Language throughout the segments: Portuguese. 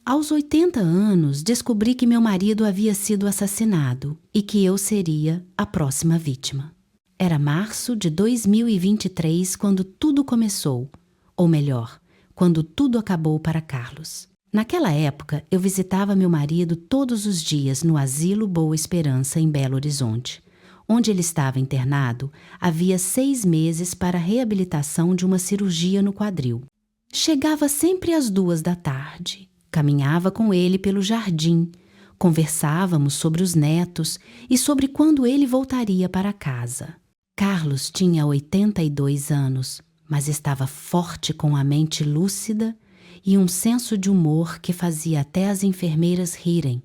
Aos 80 anos, descobri que meu marido havia sido assassinado e que eu seria a próxima vítima. Era março de 2023 quando tudo começou, ou melhor, quando tudo acabou para Carlos. Naquela época, eu visitava meu marido todos os dias no Asilo Boa Esperança, em Belo Horizonte, onde ele estava internado havia 6 meses para a reabilitação de uma cirurgia no quadril. Chegava sempre às 2 da tarde. Caminhava com ele pelo jardim, conversávamos sobre os netos e sobre quando ele voltaria para casa. Carlos tinha 82 anos, mas estava forte, com a mente lúcida e um senso de humor que fazia até as enfermeiras rirem.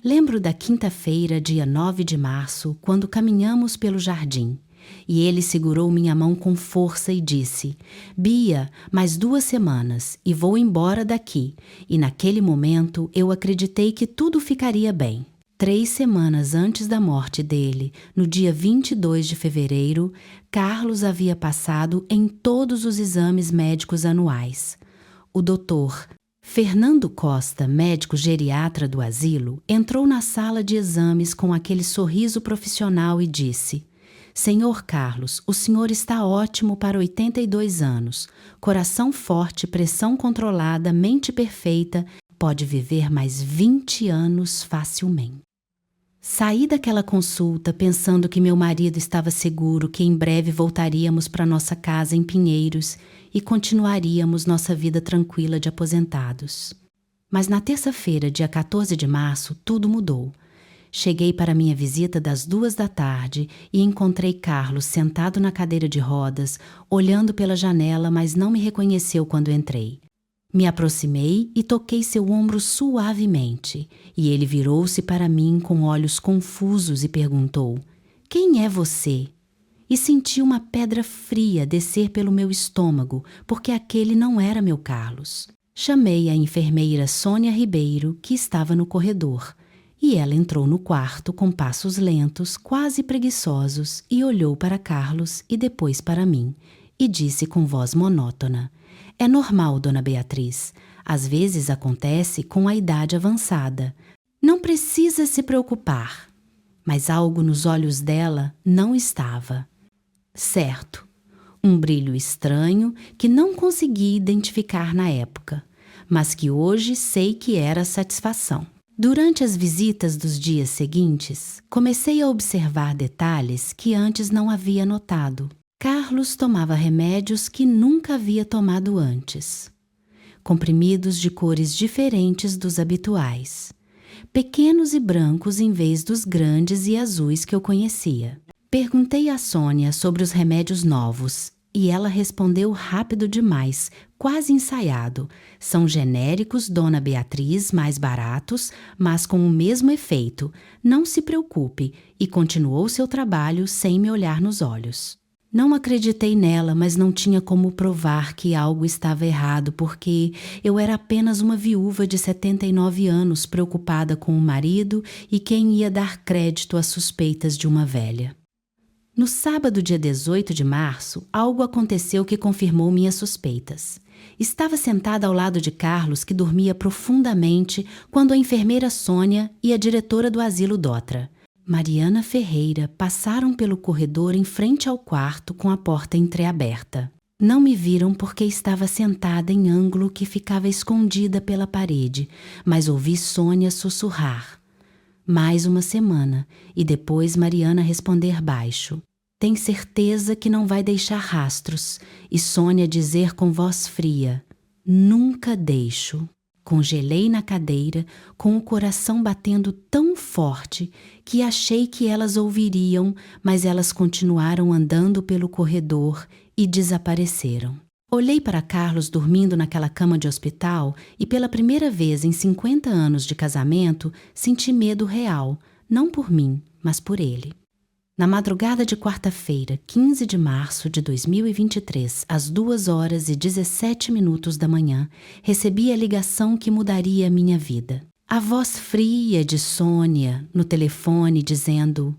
Lembro da quinta-feira, dia 9 de março, quando caminhamos pelo jardim. E ele segurou minha mão com força e disse: Bia, mais 2 semanas e vou embora daqui. E naquele momento eu acreditei que tudo ficaria bem. 3 semanas antes da morte dele, no dia 22 de fevereiro, Carlos havia passado em todos os exames médicos anuais. O doutor Fernando Costa, médico geriatra do asilo, entrou na sala de exames com aquele sorriso profissional e disse: Senhor Carlos, o senhor está ótimo para 82 anos. Coração forte, pressão controlada, mente perfeita, pode viver mais 20 anos facilmente. Saí daquela consulta pensando que meu marido estava seguro que em breve voltaríamos para nossa casa em Pinheiros e continuaríamos nossa vida tranquila de aposentados. Mas na terça-feira, dia 14 de março, tudo mudou. Cheguei para minha visita das 2 da tarde e encontrei Carlos sentado na cadeira de rodas, olhando pela janela, mas não me reconheceu quando entrei. Me aproximei e toquei seu ombro suavemente, e ele virou-se para mim com olhos confusos e perguntou: Quem é você? E senti uma pedra fria descer pelo meu estômago, porque aquele não era meu Carlos. Chamei a enfermeira Sônia Ribeiro, que estava no corredor, e ela entrou no quarto com passos lentos, quase preguiçosos, e olhou para Carlos e depois para mim, e disse com voz monótona: É normal, dona Beatriz. Às vezes acontece com a idade avançada. Não precisa se preocupar. Mas algo nos olhos dela não estava. Certo, um brilho estranho que não consegui identificar na época, mas que hoje sei que era satisfação. Durante as visitas dos dias seguintes, comecei a observar detalhes que antes não havia notado. Carlos tomava remédios que nunca havia tomado antes. Comprimidos de cores diferentes dos habituais. Pequenos e brancos em vez dos grandes e azuis que eu conhecia. Perguntei a Sônia sobre os remédios novos e ela respondeu rápido demais, quase ensaiado. São genéricos, dona Beatriz, mais baratos, mas com o mesmo efeito. Não se preocupe, e continuou seu trabalho sem me olhar nos olhos. Não acreditei nela, mas não tinha como provar que algo estava errado, porque eu era apenas uma viúva de 79 anos preocupada com o marido e quem ia dar crédito às suspeitas de uma velha. No sábado, dia 18 de março, algo aconteceu que confirmou minhas suspeitas. Estava sentada ao lado de Carlos, que dormia profundamente, quando a enfermeira Sônia e a diretora do asilo Dotra, Mariana Ferreira, passaram pelo corredor em frente ao quarto com a porta entreaberta. Não me viram porque estava sentada em ângulo que ficava escondida pela parede, mas ouvi Sônia sussurrar: Mais uma semana, e depois Mariana responder baixo: Tem certeza que não vai deixar rastros? E Sônia dizer com voz fria: Nunca deixo. Congelei na cadeira, com o coração batendo tão forte que achei que elas ouviriam, mas elas continuaram andando pelo corredor e desapareceram. Olhei para Carlos dormindo naquela cama de hospital e pela primeira vez em 50 anos de casamento senti medo real, não por mim, mas por ele. Na madrugada de quarta-feira, 15 de março de 2023, às 2h17 da manhã, recebi a ligação que mudaria a minha vida. A voz fria de Sônia no telefone dizendo: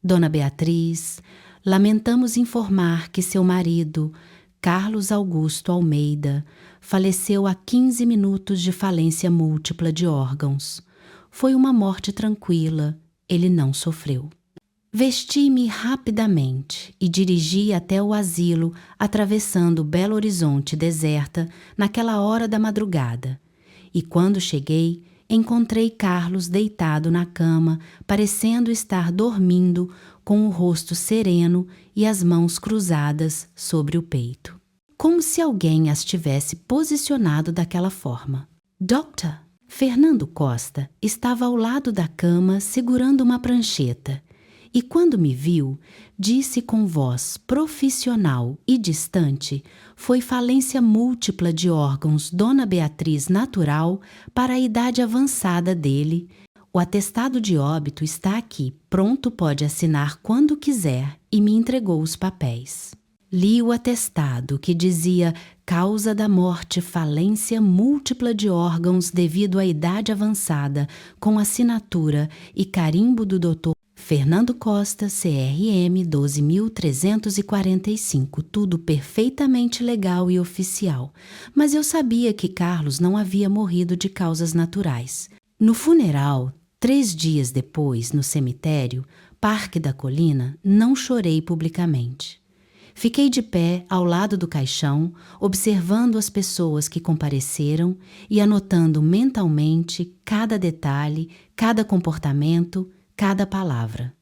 Dona Beatriz, lamentamos informar que seu marido, Carlos Augusto Almeida faleceu a 15 minutos de falência múltipla de órgãos. Foi uma morte tranquila, ele não sofreu. Vesti-me rapidamente e dirigi até o asilo, atravessando Belo Horizonte deserta naquela hora da madrugada. E quando cheguei, encontrei Carlos deitado na cama, parecendo estar dormindo, com o rosto sereno e as mãos cruzadas sobre o peito. Como se alguém as tivesse posicionado daquela forma. Doctor! Fernando Costa estava ao lado da cama segurando uma prancheta e, quando me viu, disse com voz profissional e distante: foi falência múltipla de órgãos Dona Beatriz natural para a idade avançada dele. O atestado de óbito está aqui, pronto, pode assinar quando quiser, e me entregou os papéis. Li o atestado que dizia causa da morte falência múltipla de órgãos devido à idade avançada, com assinatura e carimbo do Dr. Fernando Costa, CRM 12.345, tudo perfeitamente legal e oficial. Mas eu sabia que Carlos não havia morrido de causas naturais. No funeral, 3 dias depois, no cemitério, Parque da Colina, não chorei publicamente. Fiquei de pé ao lado do caixão, observando as pessoas que compareceram e anotando mentalmente cada detalhe, cada comportamento, cada palavra.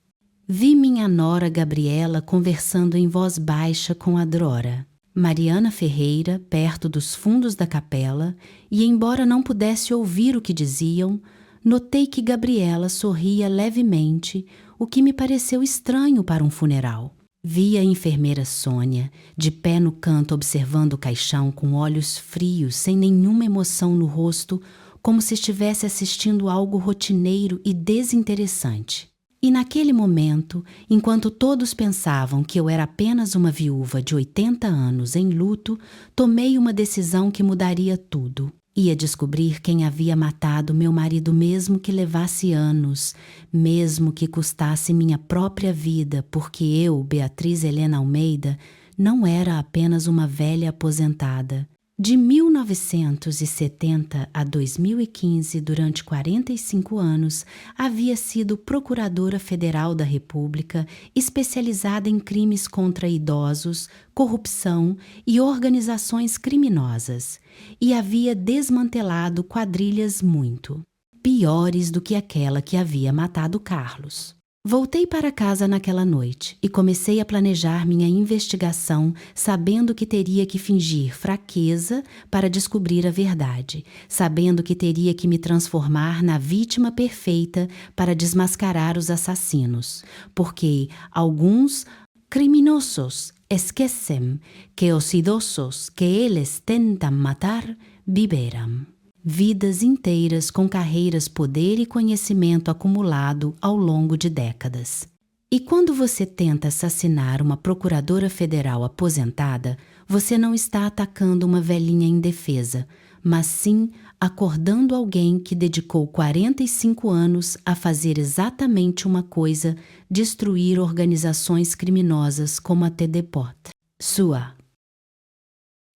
Vi minha nora Gabriela conversando em voz baixa com a Drora, Mariana Ferreira perto dos fundos da capela, e embora não pudesse ouvir o que diziam, notei que Gabriela sorria levemente, o que me pareceu estranho para um funeral. Vi a enfermeira Sônia, de pé no canto observando o caixão com olhos frios, sem nenhuma emoção no rosto, como se estivesse assistindo algo rotineiro e desinteressante. E naquele momento, enquanto todos pensavam que eu era apenas uma viúva de 80 anos em luto, tomei uma decisão que mudaria tudo. Ia descobrir quem havia matado meu marido, mesmo que levasse anos, mesmo que custasse minha própria vida, porque eu, Beatriz Helena Almeida, não era apenas uma velha aposentada. De 1970 a 2015, durante 45 anos, havia sido Procuradora Federal da República, especializada em crimes contra idosos, corrupção e organizações criminosas, e havia desmantelado quadrilhas muito piores do que aquela que havia matado Carlos. Voltei para casa naquela noite e comecei a planejar minha investigação, sabendo que teria que fingir fraqueza para descobrir a verdade, sabendo que teria que me transformar na vítima perfeita para desmascarar os assassinos, porque alguns criminosos esquecem que os idosos que eles tentam matar viveram. Vidas inteiras com carreiras, poder e conhecimento acumulado ao longo de décadas. E quando você tenta assassinar uma procuradora federal aposentada, você não está atacando uma velhinha indefesa, mas sim acordando alguém que dedicou 45 anos a fazer exatamente uma coisa: destruir organizações criminosas como a Tedepot. Sua.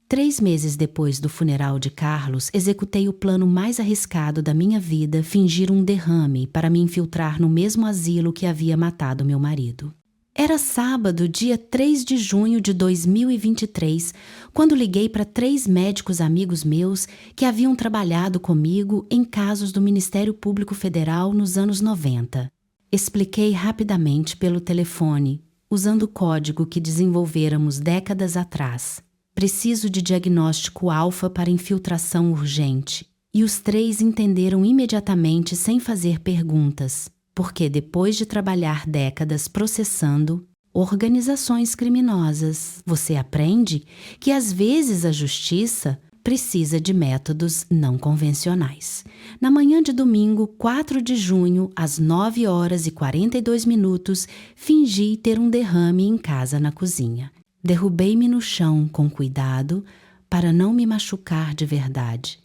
3 meses depois do funeral de Carlos, executei o plano mais arriscado da minha vida: fingir um derrame para me infiltrar no mesmo asilo que havia matado meu marido. Era sábado, dia 3 de junho de 2023, quando liguei para 3 médicos amigos meus que haviam trabalhado comigo em casos do Ministério Público Federal nos anos 90. Expliquei rapidamente pelo telefone, usando o código que desenvolvêramos décadas atrás. Preciso de diagnóstico alfa para infiltração urgente. E os 3 entenderam imediatamente, sem fazer perguntas, porque depois de trabalhar décadas processando organizações criminosas, você aprende que às vezes a justiça precisa de métodos não convencionais. Na manhã de domingo, 4 de junho, às 9h42, fingi ter um derrame em casa na cozinha. Derrubei-me no chão com cuidado para não me machucar de verdade.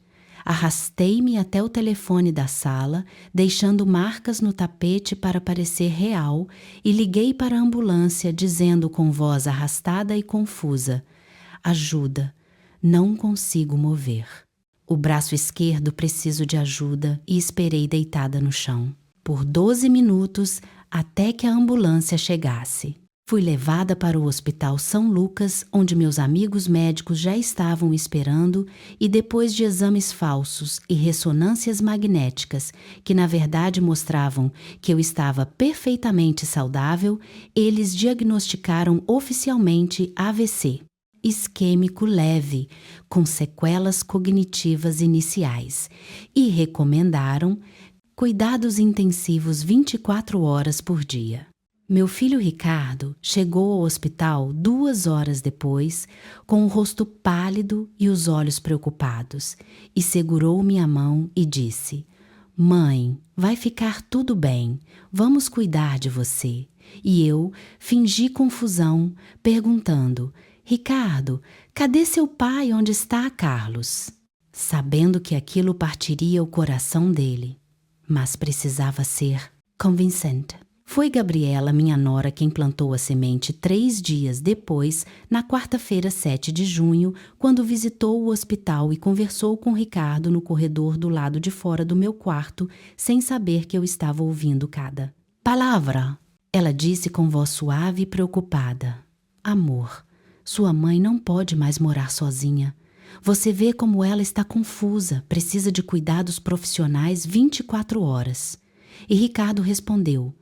Arrastei-me até o telefone da sala, deixando marcas no tapete para parecer real, e liguei para a ambulância dizendo com voz arrastada e confusa: ajuda. Não consigo mover. O braço esquerdo preciso de ajuda e esperei deitada no chão. Por 12 minutos até que a ambulância chegasse. Fui levada para o Hospital São Lucas, onde meus amigos médicos já estavam esperando e depois de exames falsos e ressonâncias magnéticas, que na verdade mostravam que eu estava perfeitamente saudável, eles diagnosticaram oficialmente AVC, isquêmico leve, com sequelas cognitivas iniciais, e recomendaram cuidados intensivos 24 horas por dia. Meu filho Ricardo chegou ao hospital 2 horas depois, com o rosto pálido e os olhos preocupados, e segurou minha mão e disse: "Mãe, vai ficar tudo bem, vamos cuidar de você." E eu fingi confusão, perguntando: "Ricardo, cadê seu pai? Onde está Carlos?" Sabendo que aquilo partiria o coração dele, mas precisava ser convincente. Foi Gabriela, minha nora, quem plantou a semente 3 dias depois, na quarta-feira, 7 de junho, quando visitou o hospital e conversou com Ricardo no corredor do lado de fora do meu quarto, sem saber que eu estava ouvindo cada palavra. Ela disse com voz suave e preocupada: "Amor, sua mãe não pode mais morar sozinha. Você vê como ela está confusa, precisa de cuidados profissionais 24 horas. E Ricardo respondeu: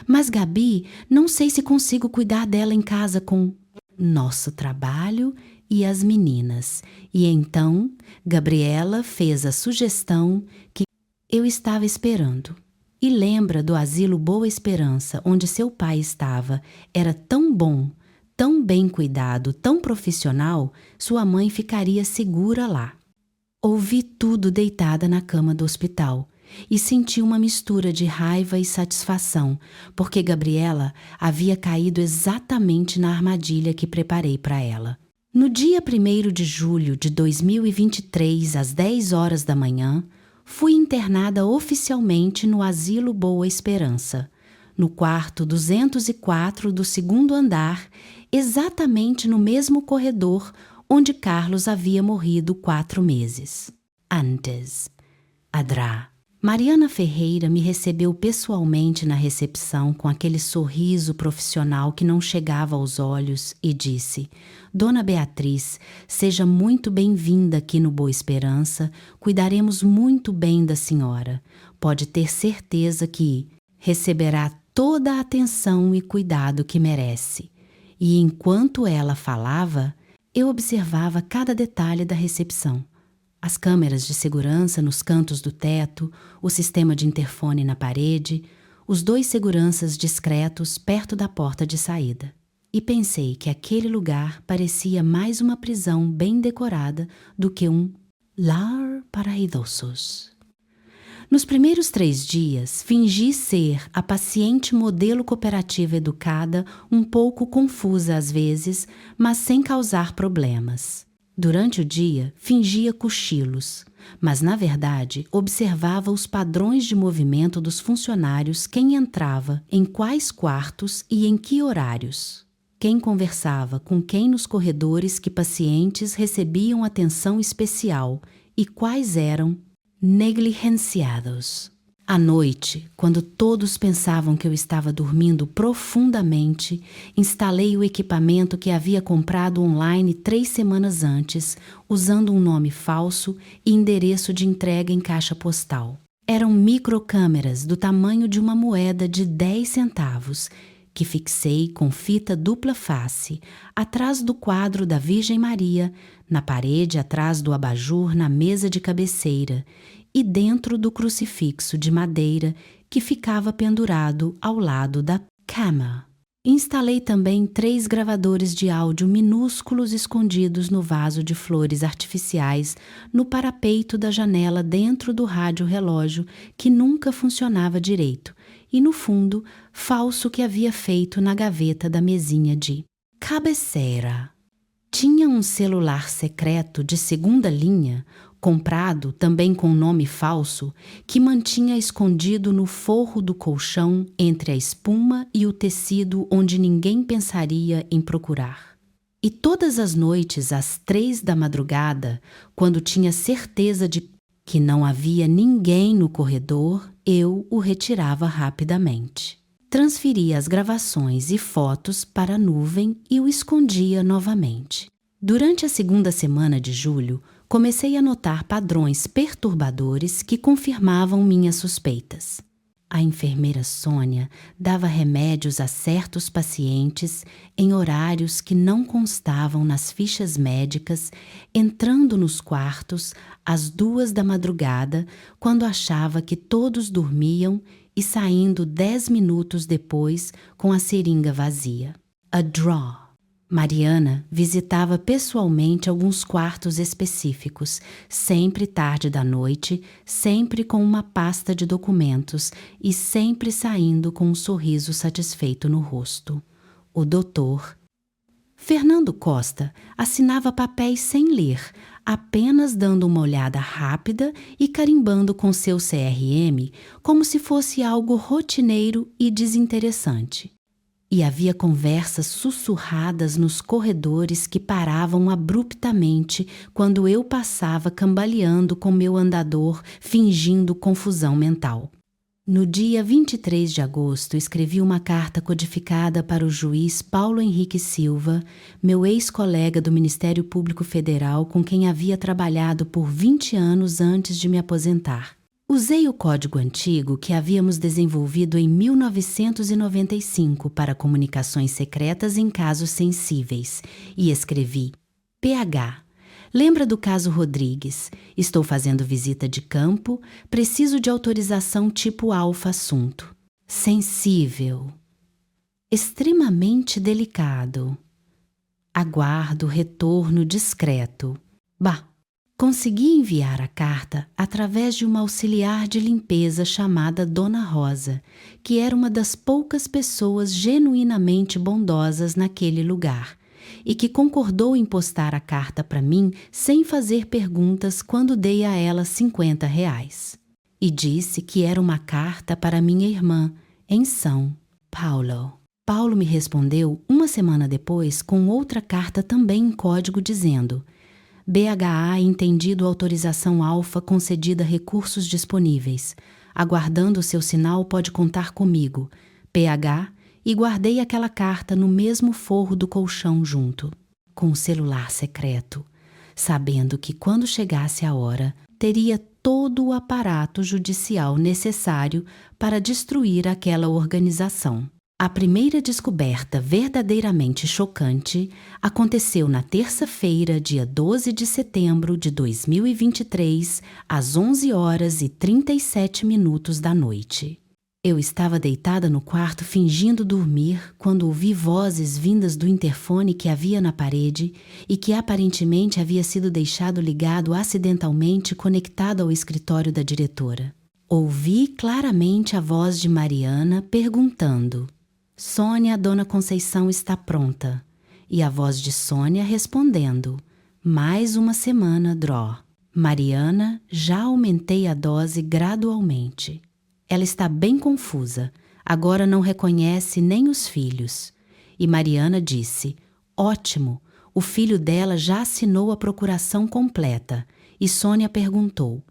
"Mas Gabi, não sei se consigo cuidar dela em casa com nosso trabalho e as meninas." E então, Gabriela fez a sugestão que eu estava esperando. E lembra do asilo Boa Esperança, onde seu pai estava. Era tão bom, tão bem cuidado, tão profissional, sua mãe ficaria segura lá. Ouvi tudo deitada na cama do hospital. E senti uma mistura de raiva e satisfação, porque Gabriela havia caído exatamente na armadilha que preparei para ela. No dia 1º de julho de 2023, às 10 horas da manhã, fui internada oficialmente no Asilo Boa Esperança, no quarto 204 do 2º andar, exatamente no mesmo corredor onde Carlos havia morrido 4 meses antes. Adrá. Mariana Ferreira me recebeu pessoalmente na recepção com aquele sorriso profissional que não chegava aos olhos e disse: "Dona Beatriz, seja muito bem-vinda aqui no Boa Esperança, cuidaremos muito bem da senhora. Pode ter certeza que receberá toda a atenção e cuidado que merece." E enquanto ela falava, eu observava cada detalhe da recepção. As câmeras de segurança nos cantos do teto, o sistema de interfone na parede, os 2 seguranças discretos perto da porta de saída. E pensei que aquele lugar parecia mais uma prisão bem decorada do que um lar para idosos. Nos primeiros 3 dias, fingi ser a paciente modelo cooperativa educada, um pouco confusa às vezes, mas sem causar problemas. Durante o dia, fingia cochilos, mas, na verdade, observava os padrões de movimento dos funcionários, quem entrava, em quais quartos e em que horários. Quem conversava com quem nos corredores que pacientes recebiam atenção especial e quais eram negligenciados. À noite, quando todos pensavam que eu estava dormindo profundamente, instalei o equipamento que havia comprado online 3 semanas antes, usando um nome falso e endereço de entrega em caixa postal. Eram microcâmeras do tamanho de uma moeda de 10 centavos, que fixei com fita dupla face, atrás do quadro da Virgem Maria, na parede atrás do abajur na mesa de cabeceira, e dentro do crucifixo de madeira que ficava pendurado ao lado da cama. Instalei também 3 gravadores de áudio minúsculos escondidos no vaso de flores artificiais no parapeito da janela dentro do rádio-relógio que nunca funcionava direito e, no fundo, falso que havia feito na gaveta da mesinha de cabeceira. Tinha um celular secreto de 2ª linha, comprado também com nome falso, que mantinha escondido no forro do colchão entre a espuma e o tecido onde ninguém pensaria em procurar. E todas as noites, às 3 da madrugada, quando tinha certeza de que não havia ninguém no corredor, eu o retirava rapidamente. Transferia as gravações e fotos para a nuvem e o escondia novamente. Durante a segunda semana de julho, comecei a notar padrões perturbadores que confirmavam minhas suspeitas. A enfermeira Sônia dava remédios a certos pacientes em horários que não constavam nas fichas médicas, entrando nos quartos às 2 da madrugada, quando achava que todos dormiam, e saindo 10 minutos depois com a seringa vazia. A draw. Mariana visitava pessoalmente alguns quartos específicos, sempre tarde da noite, sempre com uma pasta de documentos e sempre saindo com um sorriso satisfeito no rosto. O doutor Fernando Costa assinava papéis sem ler, apenas dando uma olhada rápida e carimbando com seu CRM como se fosse algo rotineiro e desinteressante. E havia conversas sussurradas nos corredores que paravam abruptamente quando eu passava cambaleando com meu andador, fingindo confusão mental. No dia 23 de agosto, escrevi uma carta codificada para o juiz Paulo Henrique Silva, meu ex-colega do Ministério Público Federal com quem havia trabalhado por 20 anos antes de me aposentar. Usei o código antigo que havíamos desenvolvido em 1995 para comunicações secretas em casos sensíveis e escrevi: PH. Lembra do caso Rodrigues? Estou fazendo visita de campo, preciso de autorização tipo alfa assunto. Sensível. Extremamente delicado. Aguardo retorno discreto. Consegui enviar a carta através de uma auxiliar de limpeza chamada Dona Rosa, que era uma das poucas pessoas genuinamente bondosas naquele lugar, e que concordou em postar a carta para mim sem fazer perguntas quando dei a ela R$50. E disse que era uma carta para minha irmã, em São Paulo. Paulo me respondeu uma semana depois com outra carta também em código dizendo: BHA entendido autorização alfa concedida recursos disponíveis. Aguardando o seu sinal pode contar comigo. PH, e guardei aquela carta no mesmo forro do colchão junto, com o celular secreto, sabendo que quando chegasse a hora, teria todo o aparato judicial necessário para destruir aquela organização. A primeira descoberta verdadeiramente chocante aconteceu na terça-feira, dia 12 de setembro de 2023, às 11h37 da noite. Eu estava deitada no quarto fingindo dormir quando ouvi vozes vindas do interfone que havia na parede e que aparentemente havia sido deixado ligado acidentalmente conectado ao escritório da diretora. Ouvi claramente a voz de Mariana perguntando: Sônia, a dona Conceição está pronta. E a voz de Sônia respondendo: mais uma semana, Dró. Mariana, já aumentei a dose gradualmente. Ela está bem confusa. Agora não reconhece nem os filhos. E Mariana disse: ótimo, o filho dela já assinou a procuração completa. E Sônia perguntou: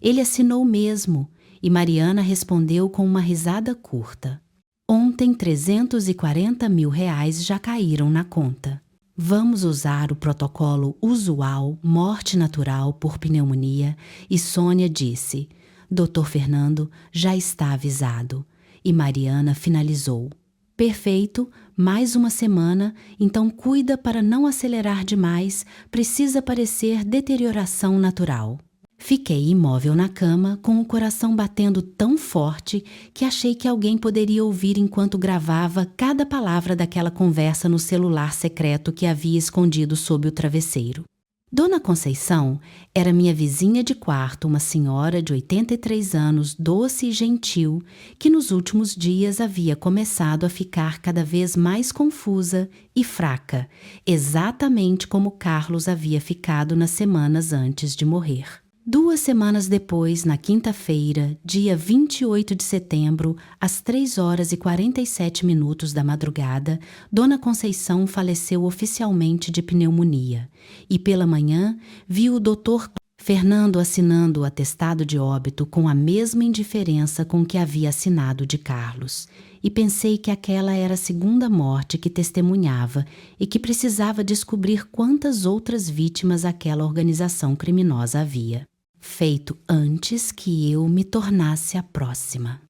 ele assinou mesmo? E Mariana respondeu com uma risada curta: ontem R$340 mil já caíram na conta. Vamos usar o protocolo usual morte natural por pneumonia e Sônia disse: Dr. Fernando já está avisado. E Mariana finalizou: perfeito, mais uma semana, então cuida para não acelerar demais, precisa parecer deterioração natural. Fiquei imóvel na cama, com o coração batendo tão forte que achei que alguém poderia ouvir enquanto gravava cada palavra daquela conversa no celular secreto que havia escondido sob o travesseiro. Dona Conceição era minha vizinha de quarto, uma senhora de 83 anos, doce e gentil, que nos últimos dias havia começado a ficar cada vez mais confusa e fraca, exatamente como Carlos havia ficado nas semanas antes de morrer. 2 semanas depois, na quinta-feira, dia 28 de setembro, às 3h47 da madrugada, Dona Conceição faleceu oficialmente de pneumonia. E pela manhã, viu o doutor Fernando assinando o atestado de óbito com a mesma indiferença com que havia assinado o de Carlos. E pensei que aquela era a segunda morte que testemunhava e que precisava descobrir quantas outras vítimas aquela organização criminosa havia feito antes que eu me tornasse a próxima.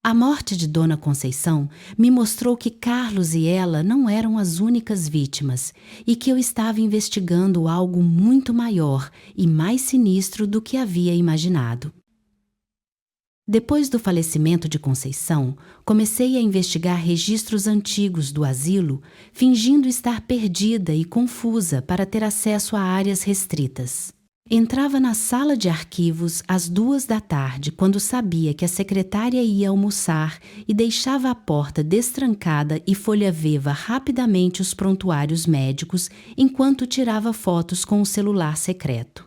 A morte de Dona Conceição me mostrou que Carlos e ela não eram as únicas vítimas e que eu estava investigando algo muito maior e mais sinistro do que havia imaginado. Depois do falecimento de Conceição, comecei a investigar registros antigos do asilo, fingindo estar perdida e confusa para ter acesso a áreas restritas. Entrava na sala de arquivos às 2h, quando sabia que a secretária ia almoçar, e deixava a porta destrancada e folheava rapidamente os prontuários médicos enquanto tirava fotos com o celular secreto.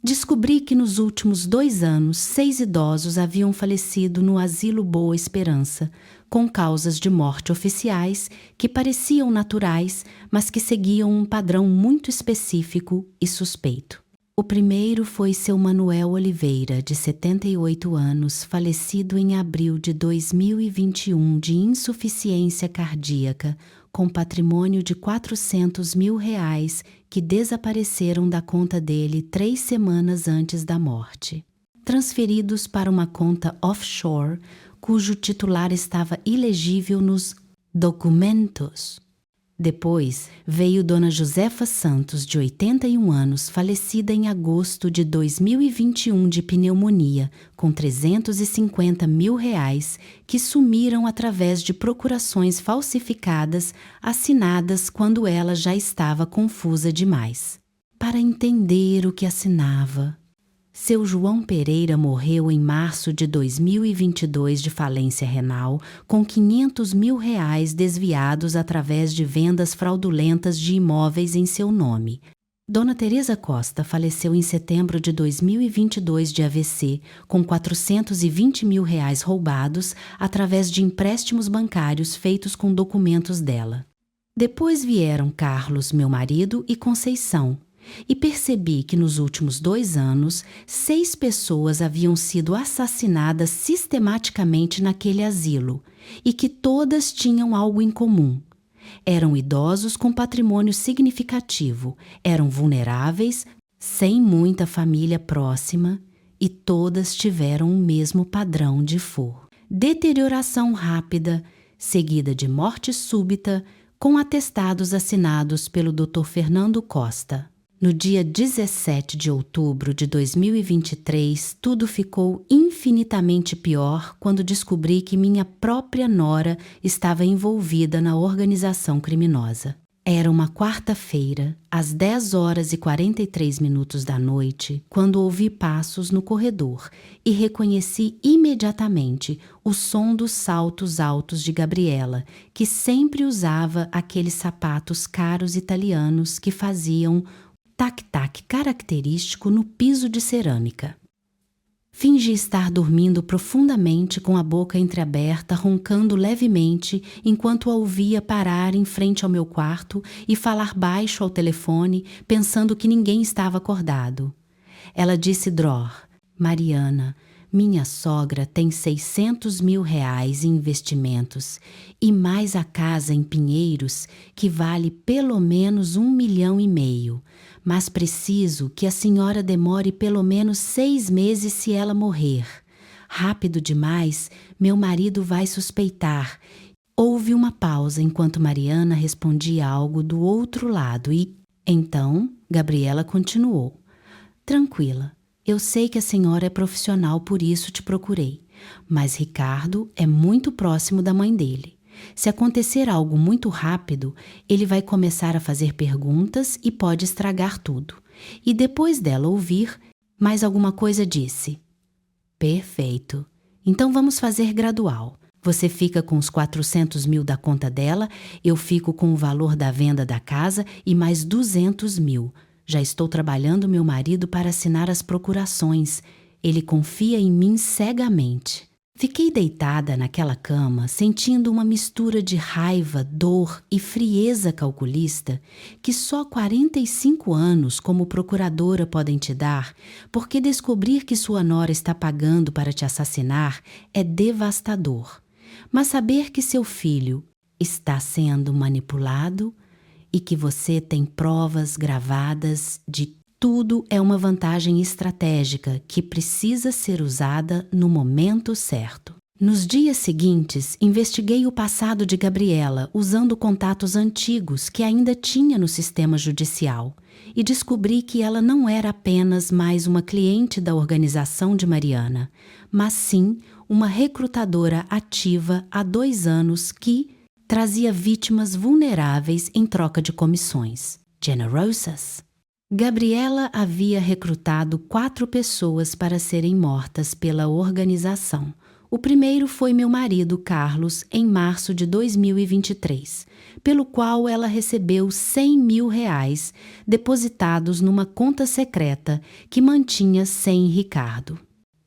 Descobri que nos últimos 2 anos 6 idosos haviam falecido no Asilo Boa Esperança, com causas de morte oficiais que pareciam naturais, mas que seguiam um padrão muito específico e suspeito. O primeiro foi seu Manuel Oliveira, de 78 anos, falecido em abril de 2021 de insuficiência cardíaca, com patrimônio de R$400 mil que desapareceram da conta dele 3 semanas antes da morte. Transferidos para uma conta offshore, cujo titular estava ilegível nos documentos. Depois veio Dona Josefa Santos, de 81 anos, falecida em agosto de 2021 de pneumonia, com R$350 mil, que sumiram através de procurações falsificadas assinadas quando ela já estava confusa demais para entender o que assinava. Seu João Pereira morreu em março de 2022 de falência renal, com R$500 mil desviados através de vendas fraudulentas de imóveis em seu nome. Dona Teresa Costa faleceu em setembro de 2022 de AVC, com R$420 mil roubados através de empréstimos bancários feitos com documentos dela. Depois vieram Carlos, meu marido, e Conceição. E percebi que nos últimos 2 anos, 6 pessoas haviam sido assassinadas sistematicamente naquele asilo e que todas tinham algo em comum. Eram idosos com patrimônio significativo, eram vulneráveis, sem muita família próxima e todas tiveram o mesmo padrão de for. Deterioração rápida, seguida de morte súbita, com atestados assinados pelo Dr. Fernando Costa. No dia 17 de outubro de 2023, tudo ficou infinitamente pior quando descobri que minha própria nora estava envolvida na organização criminosa. Era uma quarta-feira, às 10h43 da noite, quando ouvi passos no corredor e reconheci imediatamente o som dos saltos altos de Gabriela, que sempre usava aqueles sapatos caros italianos que faziam tac-tac característico no piso de cerâmica. Fingi estar dormindo profundamente com a boca entreaberta, roncando levemente, enquanto a ouvia parar em frente ao meu quarto e falar baixo ao telefone, pensando que ninguém estava acordado. Ela disse dror: Mariana, minha sogra tem R$600 mil em investimentos e mais a casa em Pinheiros, que vale pelo menos R$1,5 milhão. Mas preciso que a senhora demore pelo menos 6 meses se ela morrer. Rápido demais, meu marido vai suspeitar. Houve uma pausa enquanto Mariana respondia algo do outro lado e, então, Gabriela continuou. Tranquila, eu sei que a senhora é profissional, por isso te procurei. Mas Ricardo é muito próximo da mãe dele. Se acontecer algo muito rápido, ele vai começar a fazer perguntas e pode estragar tudo. E depois dela ouvir, mais alguma coisa disse. Perfeito. Então vamos fazer gradual. Você fica com os R$400 mil da conta dela, eu fico com o valor da venda da casa e mais R$200 mil. Já estou trabalhando meu marido para assinar as procurações. Ele confia em mim cegamente. Fiquei deitada naquela cama, sentindo uma mistura de raiva, dor e frieza calculista que só 45 anos como procuradora podem te dar, porque descobrir que sua nora está pagando para te assassinar é devastador. Mas saber que seu filho está sendo manipulado e que você tem provas gravadas de tudo é uma vantagem estratégica que precisa ser usada no momento certo. Nos dias seguintes, investiguei o passado de Gabriela usando contatos antigos que ainda tinha no sistema judicial e descobri que ela não era apenas mais uma cliente da organização de Mariana, mas sim uma recrutadora ativa há 2 anos que trazia vítimas vulneráveis em troca de comissões. Generosas. Gabriela havia recrutado 4 pessoas para serem mortas pela organização. O primeiro foi meu marido, Carlos, em março de 2023, pelo qual ela recebeu R$100 mil depositados numa conta secreta que mantinha sem Ricardo.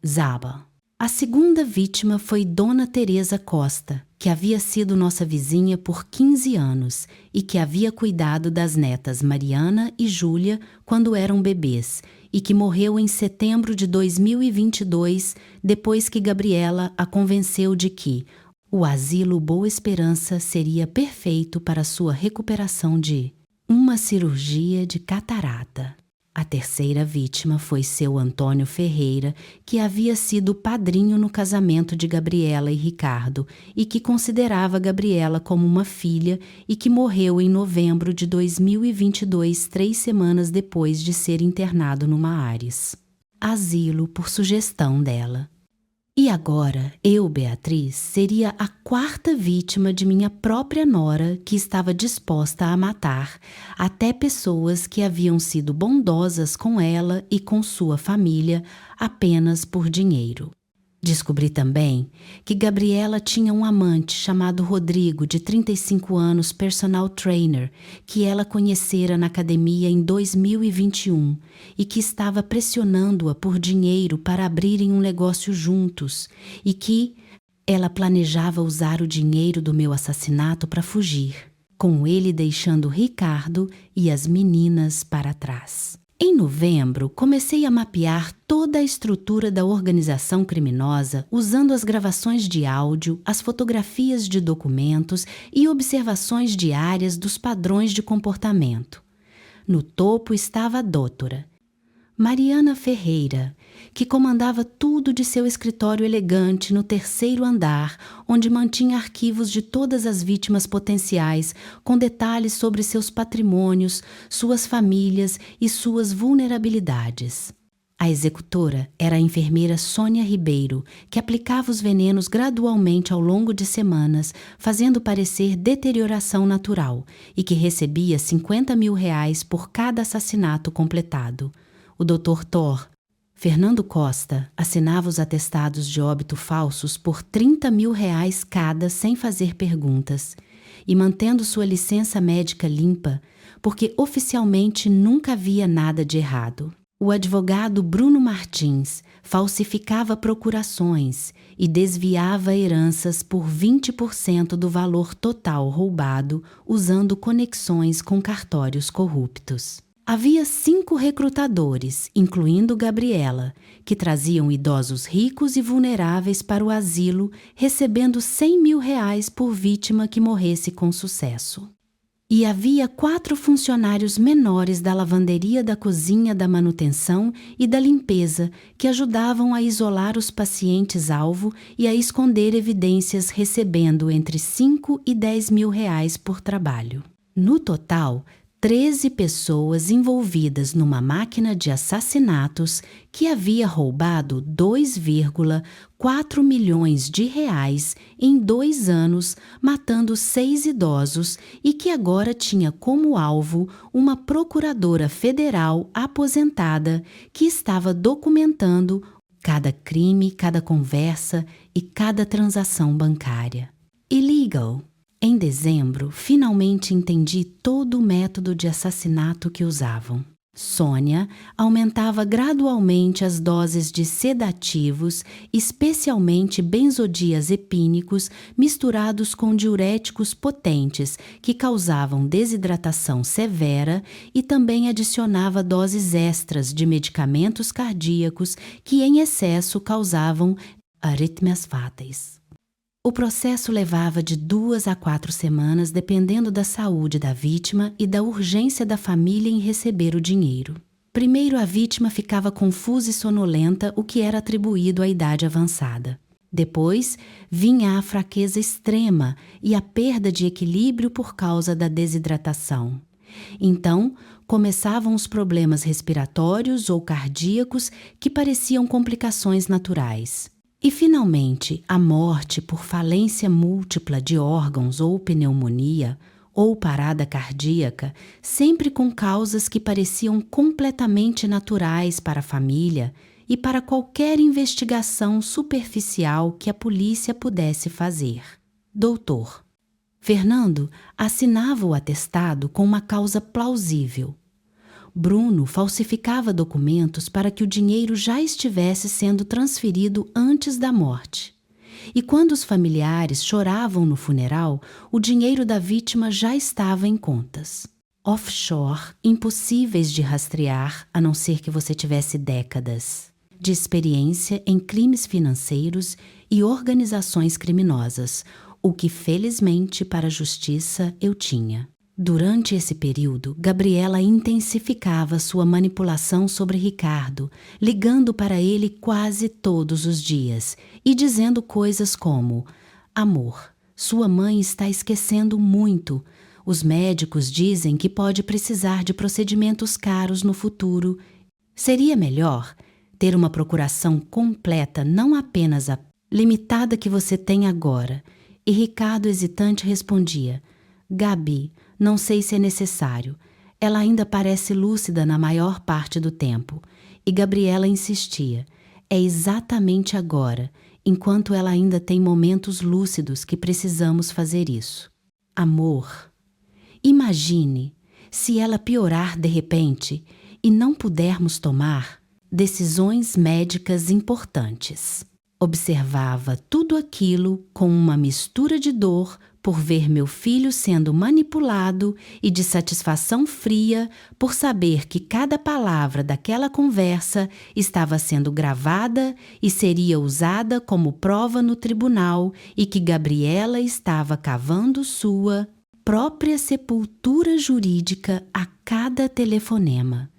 Zaba. A segunda vítima foi Dona Teresa Costa, que havia sido nossa vizinha por 15 anos e que havia cuidado das netas Mariana e Júlia quando eram bebês e que morreu em setembro de 2022 depois que Gabriela a convenceu de que o asilo Boa Esperança seria perfeito para sua recuperação de uma cirurgia de catarata. A terceira vítima foi seu Antônio Ferreira, que havia sido padrinho no casamento de Gabriela e Ricardo e que considerava Gabriela como uma filha e que morreu em novembro de 2022, 3 semanas depois de ser internado numa ARES. Asilo por sugestão dela. E agora, eu, Beatriz, seria a 4ª vítima de minha própria nora que estava disposta a matar até pessoas que haviam sido bondosas com ela e com sua família apenas por dinheiro. Descobri também que Gabriela tinha um amante chamado Rodrigo, de 35 anos, personal trainer, que ela conhecera na academia em 2021 e que estava pressionando-a por dinheiro para abrirem um negócio juntos e que ela planejava usar o dinheiro do meu assassinato para fugir, com ele deixando Ricardo e as meninas para trás. Em novembro, comecei a mapear toda a estrutura da organização criminosa usando as gravações de áudio, as fotografias de documentos e observações diárias dos padrões de comportamento. No topo estava a doutora Mariana Ferreira, que comandava tudo de seu escritório elegante no 3º andar, onde mantinha arquivos de todas as vítimas potenciais, com detalhes sobre seus patrimônios, suas famílias e suas vulnerabilidades. A executora era a enfermeira Sônia Ribeiro, que aplicava os venenos gradualmente ao longo de semanas, fazendo parecer deterioração natural, e que recebia R$50 mil por cada assassinato completado. O Dr. Thor, Fernando Costa, assinava os atestados de óbito falsos por R$30 mil cada sem fazer perguntas e mantendo sua licença médica limpa, porque oficialmente nunca havia nada de errado. O advogado Bruno Martins falsificava procurações e desviava heranças por 20% do valor total roubado usando conexões com cartórios corruptos. Havia 5 recrutadores, incluindo Gabriela, que traziam idosos ricos e vulneráveis para o asilo, recebendo R$100 mil por vítima que morresse com sucesso. E havia 4 funcionários menores da lavanderia, da cozinha, da manutenção e da limpeza que ajudavam a isolar os pacientes-alvo e a esconder evidências, recebendo entre R$5 e R$10 mil por trabalho. No total, 13 pessoas envolvidas numa máquina de assassinatos que havia roubado R$2,4 milhões em 2 anos, matando 6 idosos e que agora tinha como alvo uma procuradora federal aposentada que estava documentando cada crime, cada conversa e cada transação bancária. Illegal. Em dezembro, finalmente entendi todo o método de assassinato que usavam. Sônia aumentava gradualmente as doses de sedativos, especialmente benzodiazepínicos, misturados com diuréticos potentes, que causavam desidratação severa, e também adicionava doses extras de medicamentos cardíacos que, em excesso, causavam arritmias fáteis. O processo levava de 2 a 4 semanas, dependendo da saúde da vítima e da urgência da família em receber o dinheiro. Primeiro, a vítima ficava confusa e sonolenta, o que era atribuído à idade avançada. Depois, vinha a fraqueza extrema e a perda de equilíbrio por causa da desidratação. Então, começavam os problemas respiratórios ou cardíacos, que pareciam complicações naturais. E, finalmente, a morte por falência múltipla de órgãos ou pneumonia ou parada cardíaca, sempre com causas que pareciam completamente naturais para a família e para qualquer investigação superficial que a polícia pudesse fazer. Doutor. Fernando assinava o atestado com uma causa plausível. Bruno falsificava documentos para que o dinheiro já estivesse sendo transferido antes da morte. E quando os familiares choravam no funeral, o dinheiro da vítima já estava em contas offshore, impossíveis de rastrear, a não ser que você tivesse décadas de experiência em crimes financeiros e organizações criminosas, o que, felizmente, para a justiça eu tinha. Durante esse período, Gabriela intensificava sua manipulação sobre Ricardo, ligando para ele quase todos os dias e dizendo coisas como: amor, sua mãe está esquecendo muito. Os médicos dizem que pode precisar de procedimentos caros no futuro. Seria melhor ter uma procuração completa, não apenas a limitada que você tem agora. E Ricardo, hesitante, respondia: Gabi, não sei se é necessário. Ela ainda parece lúcida na maior parte do tempo. E Gabriela insistia: é exatamente agora, enquanto ela ainda tem momentos lúcidos, que precisamos fazer isso. Amor, imagine se ela piorar de repente e não pudermos tomar decisões médicas importantes. Observava tudo aquilo com uma mistura de dor por ver meu filho sendo manipulado e de satisfação fria por saber que cada palavra daquela conversa estava sendo gravada e seria usada como prova no tribunal, e que Gabriela estava cavando sua própria sepultura jurídica a cada telefonema.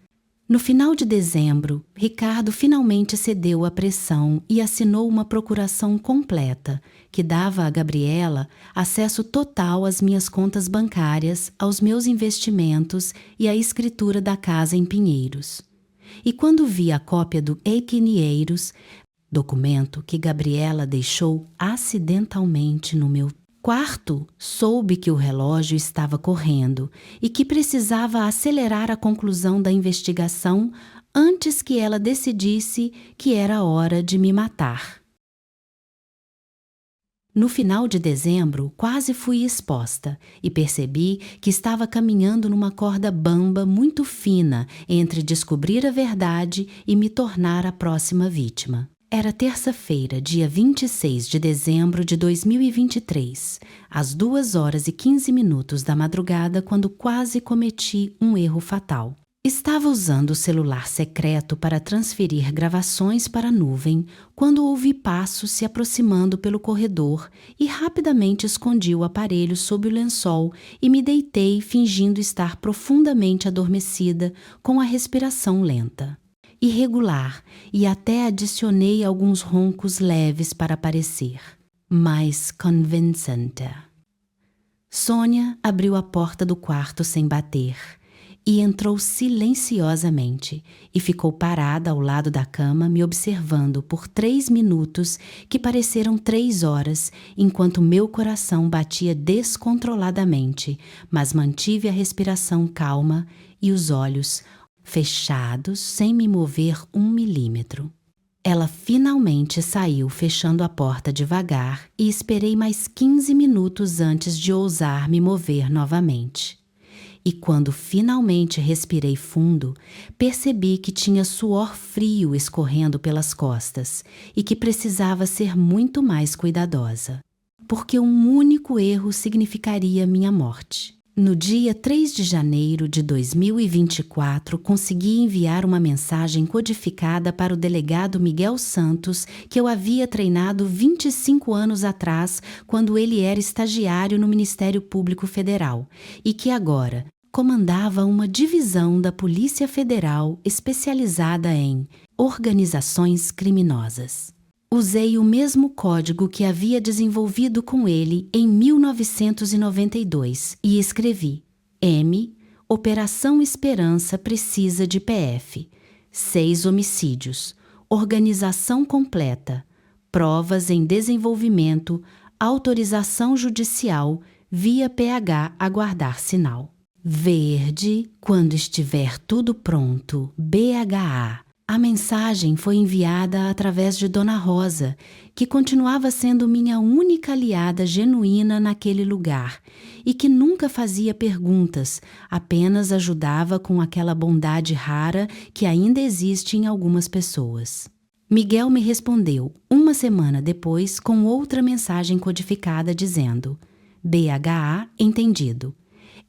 No final de dezembro, Ricardo finalmente cedeu à pressão e assinou uma procuração completa, que dava a Gabriela acesso total às minhas contas bancárias, aos meus investimentos e à escritura da casa em Pinheiros. E quando vi a cópia do Equinieiros, documento que Gabriela deixou acidentalmente no meu quarto, soube que o relógio estava correndo e que precisava acelerar a conclusão da investigação antes que ela decidisse que era hora de me matar. No final de dezembro, quase fui exposta e percebi que estava caminhando numa corda bamba muito fina entre descobrir a verdade e me tornar a próxima vítima. Era terça-feira, dia 26 de dezembro de 2023, às 2h15 da madrugada, quando quase cometi um erro fatal. Estava usando o celular secreto para transferir gravações para a nuvem, quando ouvi passos se aproximando pelo corredor e rapidamente escondi o aparelho sob o lençol e me deitei, fingindo estar profundamente adormecida, com a respiração lenta, irregular, e até adicionei alguns roncos leves para parecer mais convincente. Sônia abriu a porta do quarto sem bater e entrou silenciosamente e ficou parada ao lado da cama, me observando por 3 minutos que pareceram 3 horas, enquanto meu coração batia descontroladamente, mas mantive a respiração calma e os olhos fechados sem me mover 1 milímetro. Ela finalmente saiu, fechando a porta devagar, e esperei mais 15 minutos antes de ousar me mover novamente. E quando finalmente respirei fundo, percebi que tinha suor frio escorrendo pelas costas e que precisava ser muito mais cuidadosa, porque um único erro significaria minha morte. No dia 3 de janeiro de 2024, consegui enviar uma mensagem codificada para o delegado Miguel Santos, que eu havia treinado 25 anos atrás, quando ele era estagiário no Ministério Público Federal, e que agora comandava uma divisão da Polícia Federal especializada em organizações criminosas. Usei o mesmo código que havia desenvolvido com ele em 1992 e escrevi: M. Operação Esperança precisa de PF. 6 homicídios. Organização completa. Provas em desenvolvimento. Autorização judicial. Via PH aguardar sinal. Verde, quando estiver tudo pronto. BHA. A mensagem foi enviada através de Dona Rosa, que continuava sendo minha única aliada genuína naquele lugar e que nunca fazia perguntas, apenas ajudava com aquela bondade rara que ainda existe em algumas pessoas. Miguel me respondeu, uma semana depois, com outra mensagem codificada dizendo: BHA entendido.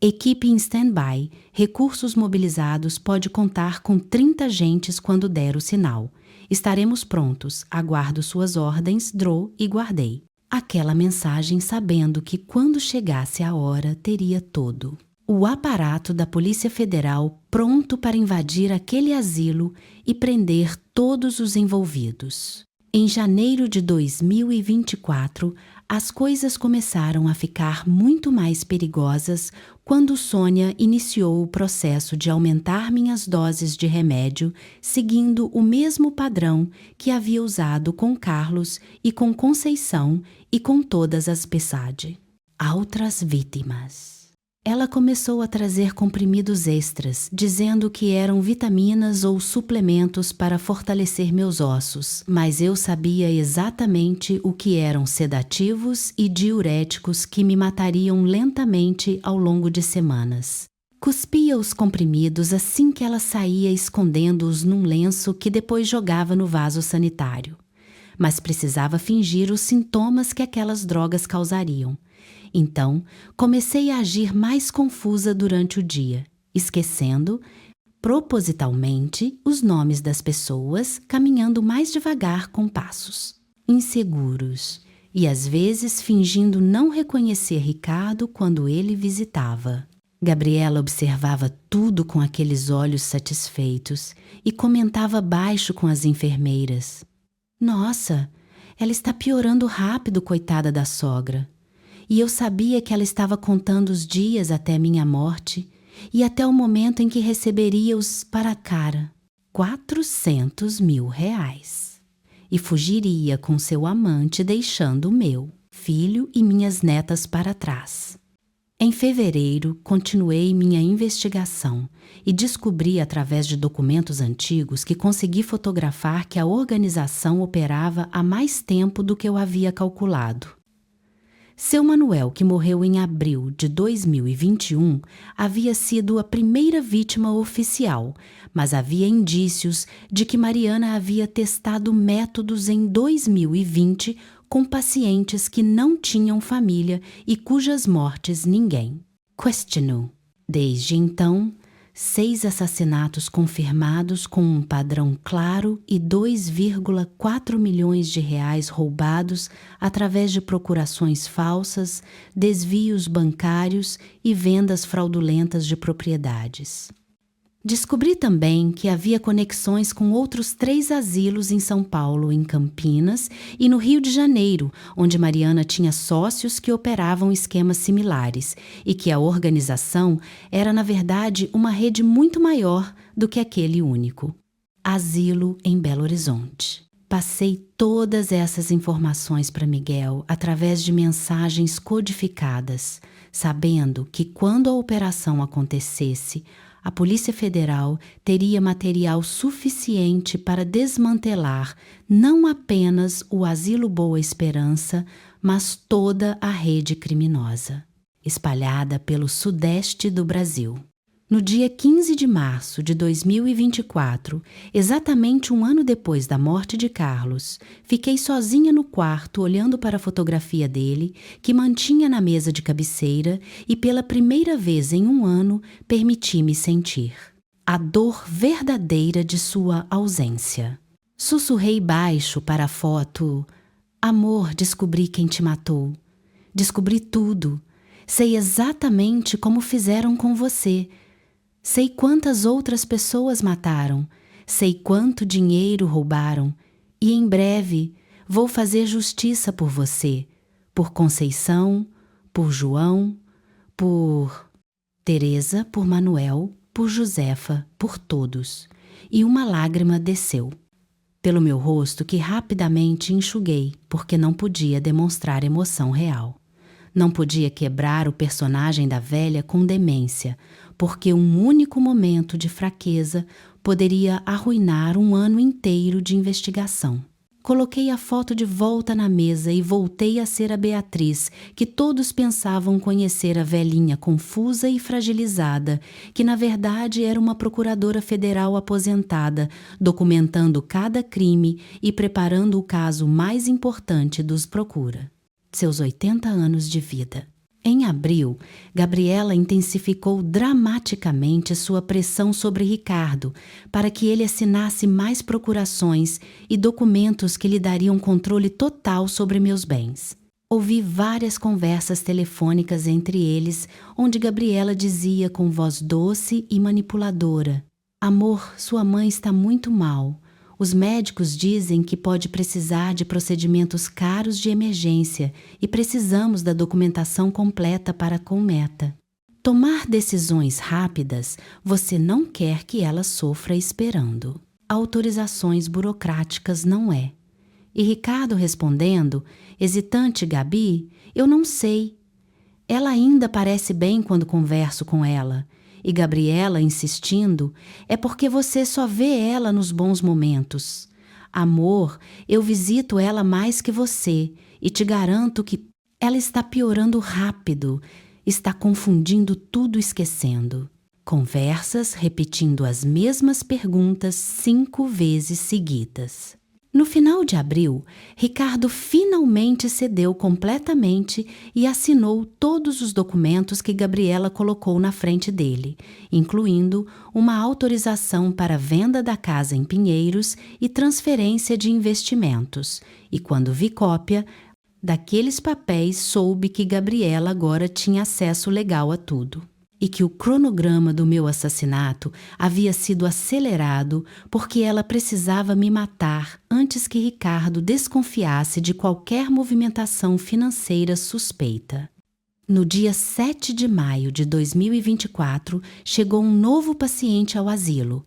Equipe em stand-by, recursos mobilizados, pode contar com 30 agentes quando der o sinal. Estaremos prontos, aguardo suas ordens, Dro, e guardei. Aquela mensagem sabendo que quando chegasse a hora teria todo o aparato da Polícia Federal pronto para invadir aquele asilo e prender todos os envolvidos. Em janeiro de 2024, as coisas começaram a ficar muito mais perigosas quando Sônia iniciou o processo de aumentar minhas doses de remédio, seguindo o mesmo padrão que havia usado com Carlos e com Conceição e com todas as PSAD. Outras vítimas. Ela começou a trazer comprimidos extras, dizendo que eram vitaminas ou suplementos para fortalecer meus ossos, mas eu sabia exatamente o que eram sedativos e diuréticos que me matariam lentamente ao longo de semanas. Cuspia os comprimidos assim que ela saía, escondendo-os num lenço que depois jogava no vaso sanitário. Mas precisava fingir os sintomas que aquelas drogas causariam. Então, comecei a agir mais confusa durante o dia, esquecendo, propositalmente, os nomes das pessoas, caminhando mais devagar com passos inseguros e às vezes fingindo não reconhecer Ricardo quando ele visitava. Gabriela observava tudo com aqueles olhos satisfeitos e comentava baixo com as enfermeiras. Nossa, ela está piorando rápido, coitada da sogra. E eu sabia que ela estava contando os dias até minha morte e até o momento em que receberia-os para a cara. 400 mil reais. E fugiria com seu amante, deixando o meu, filho e minhas netas para trás. Em fevereiro, continuei minha investigação e descobri através de documentos antigos que consegui fotografar que a organização operava há mais tempo do que eu havia calculado. Seu Manuel, que morreu em abril de 2021, havia sido a primeira vítima oficial, mas havia indícios de que Mariana havia testado métodos em 2020 com pacientes que não tinham família e cujas mortes ninguém questionou. Desde então, 6 assassinatos confirmados com um padrão claro e 2,4 milhões de reais roubados através de procurações falsas, desvios bancários e vendas fraudulentas de propriedades. Descobri também que havia conexões com outros 3 asilos em São Paulo, em Campinas e no Rio de Janeiro, onde Mariana tinha sócios que operavam esquemas similares e que a organização era, na verdade, uma rede muito maior do que aquele único. Asilo em Belo Horizonte. Passei todas essas informações para Miguel através de mensagens codificadas, sabendo que quando a operação acontecesse, a Polícia Federal teria material suficiente para desmantelar não apenas o Asilo Boa Esperança, mas toda a rede criminosa. espalhada pelo sudeste do Brasil. No dia 15 de março de 2024, exatamente um ano depois da morte de Carlos, fiquei sozinha no quarto olhando para a fotografia dele, que mantinha na mesa de cabeceira, e pela primeira vez em um ano permiti-me sentir a dor verdadeira de sua ausência. Sussurrei baixo para a foto: "Amor, descobri quem te matou. Descobri tudo. Sei exatamente como fizeram com você. Sei quantas outras pessoas mataram, sei quanto dinheiro roubaram, e em breve vou fazer justiça por você, por Conceição, por João, por Teresa, por Manuel, por Josefa, por todos." E uma lágrima desceu pelo meu rosto, que rapidamente enxuguei, porque não podia demonstrar emoção real. Não podia quebrar o personagem da velha com demência, porque um único momento de fraqueza poderia arruinar um ano inteiro de investigação. Coloquei a foto de volta na mesa e voltei a ser a Beatriz, que todos pensavam conhecer, a velhinha confusa e fragilizada, que na verdade era uma procuradora federal aposentada, documentando cada crime e preparando o caso mais importante dos Procura: seus 80 anos de vida. Em abril, Gabriela intensificou dramaticamente sua pressão sobre Ricardo para que ele assinasse mais procurações e documentos que lhe dariam controle total sobre meus bens. Ouvi várias conversas telefônicas entre eles, onde Gabriela dizia com voz doce e manipuladora: "Amor, sua mãe está muito mal. Os médicos dizem que pode precisar de procedimentos caros de emergência e precisamos da documentação completa para com meta. Tomar decisões rápidas, você não quer que ela sofra esperando. Autorizações burocráticas não é." E Ricardo respondendo: "Hesitante, Gabi, eu não sei. Ela ainda parece bem quando converso com ela." E Gabriela insistindo: "É porque você só vê ela nos bons momentos. Amor, eu visito ela mais que você e te garanto que ela está piorando rápido, está confundindo tudo, esquecendo." Conversas repetindo as mesmas perguntas 5 vezes seguidas. No final de abril, Ricardo finalmente cedeu completamente e assinou todos os documentos que Gabriela colocou na frente dele, incluindo uma autorização para venda da casa em Pinheiros e transferência de investimentos. E quando vi cópia daqueles papéis, soube que Gabriela agora tinha acesso legal a tudo. E que o cronograma do meu assassinato havia sido acelerado porque ela precisava me matar antes que Ricardo desconfiasse de qualquer movimentação financeira suspeita. No dia 7 de maio de 2024, chegou um novo paciente ao asilo.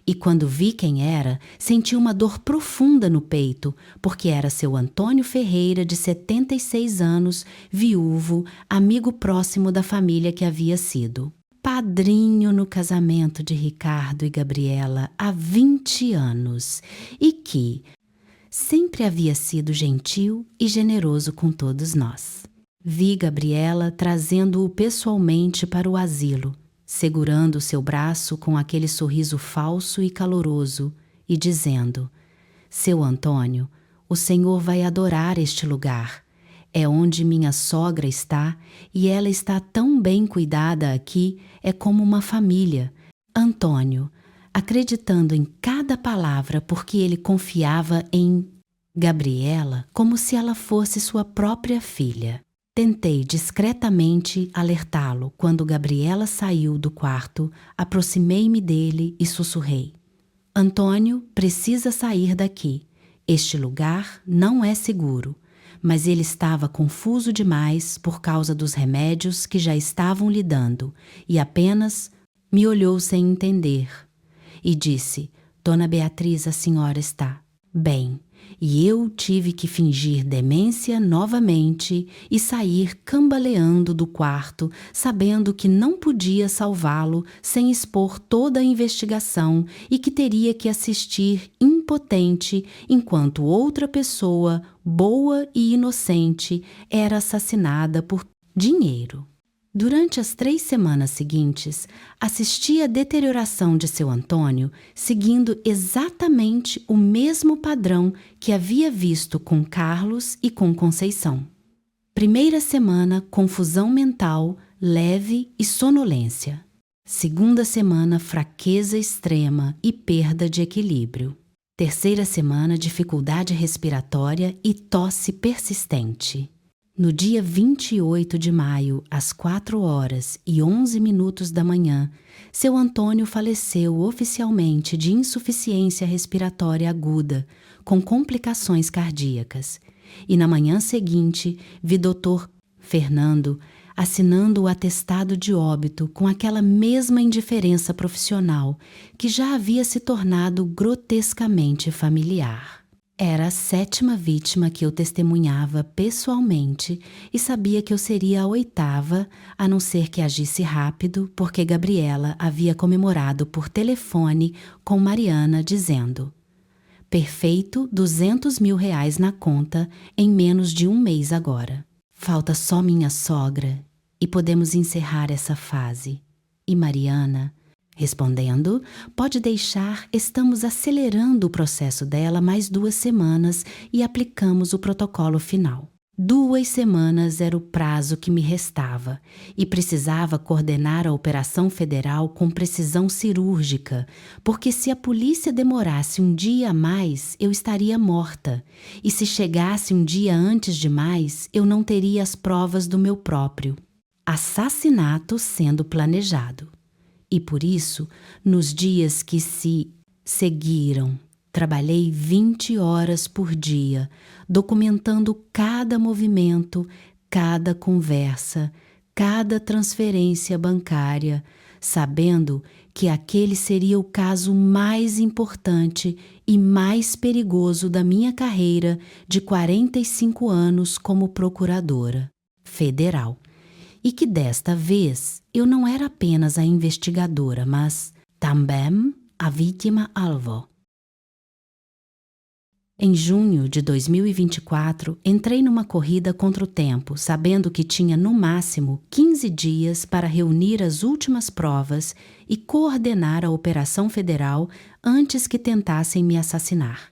E quando vi quem era, senti uma dor profunda no peito, porque era seu Antônio Ferreira, de 76 anos, viúvo, amigo próximo da família que havia sido padrinho no casamento de Ricardo e Gabriela há 20 anos e que sempre havia sido gentil e generoso com todos nós. Vi Gabriela trazendo-o pessoalmente para o asilo, segurando seu braço com aquele sorriso falso e caloroso e dizendo: "Seu Antônio, o senhor vai adorar este lugar. É onde minha sogra está e ela está tão bem cuidada aqui, é como uma família." Antônio, acreditando em cada palavra porque ele confiava em Gabriela como se ela fosse sua própria filha. Tentei discretamente alertá-lo. Quando Gabriela saiu do quarto, aproximei-me dele e sussurrei: "Antônio precisa sair daqui. Este lugar não é seguro." Mas ele estava confuso demais por causa dos remédios que já estavam lhe dando e apenas me olhou sem entender e disse: "Dona Beatriz, a senhora está bem." E eu tive que fingir demência novamente e sair cambaleando do quarto, sabendo que não podia salvá-lo sem expor toda a investigação e que teria que assistir impotente enquanto outra pessoa, boa e inocente, era assassinada por dinheiro. Durante as 3 semanas seguintes, assisti à deterioração de seu Antônio, seguindo exatamente o mesmo padrão que havia visto com Carlos e com Conceição. Primeira semana, confusão mental, leve e sonolência. Segunda semana, fraqueza extrema e perda de equilíbrio. Terceira semana, dificuldade respiratória e tosse persistente. No dia 28 de maio, às 4h11 da manhã, seu Antônio faleceu oficialmente de insuficiência respiratória aguda, com complicações cardíacas. E na manhã seguinte, vi Dr. Fernando assinando o atestado de óbito com aquela mesma indiferença profissional que já havia se tornado grotescamente familiar. Era a 7ª vítima que eu testemunhava pessoalmente e sabia que eu seria a 8ª, a não ser que agisse rápido, porque Gabriela havia comemorado por telefone com Mariana dizendo: perfeito, R$200 mil na conta em menos de um mês agora. Falta só minha sogra e podemos encerrar essa fase. E Mariana, respondendo, pode deixar, estamos acelerando o processo dela mais 2 semanas e aplicamos o protocolo final. 2 semanas era o prazo que me restava e precisava coordenar a operação federal com precisão cirúrgica, porque se a polícia demorasse um dia a mais, eu estaria morta, e se chegasse um dia antes demais, eu não teria as provas do meu próprio assassinato sendo planejado. E por isso, nos dias que se seguiram, trabalhei 20 horas por dia, documentando cada movimento, cada conversa, cada transferência bancária, sabendo que aquele seria o caso mais importante e mais perigoso da minha carreira de 45 anos como procuradora federal. E que desta vez eu não era apenas a investigadora, mas também a vítima-alvo. Em junho de 2024, entrei numa corrida contra o tempo, sabendo que tinha no máximo 15 dias para reunir as últimas provas e coordenar a operação federal antes que tentassem me assassinar.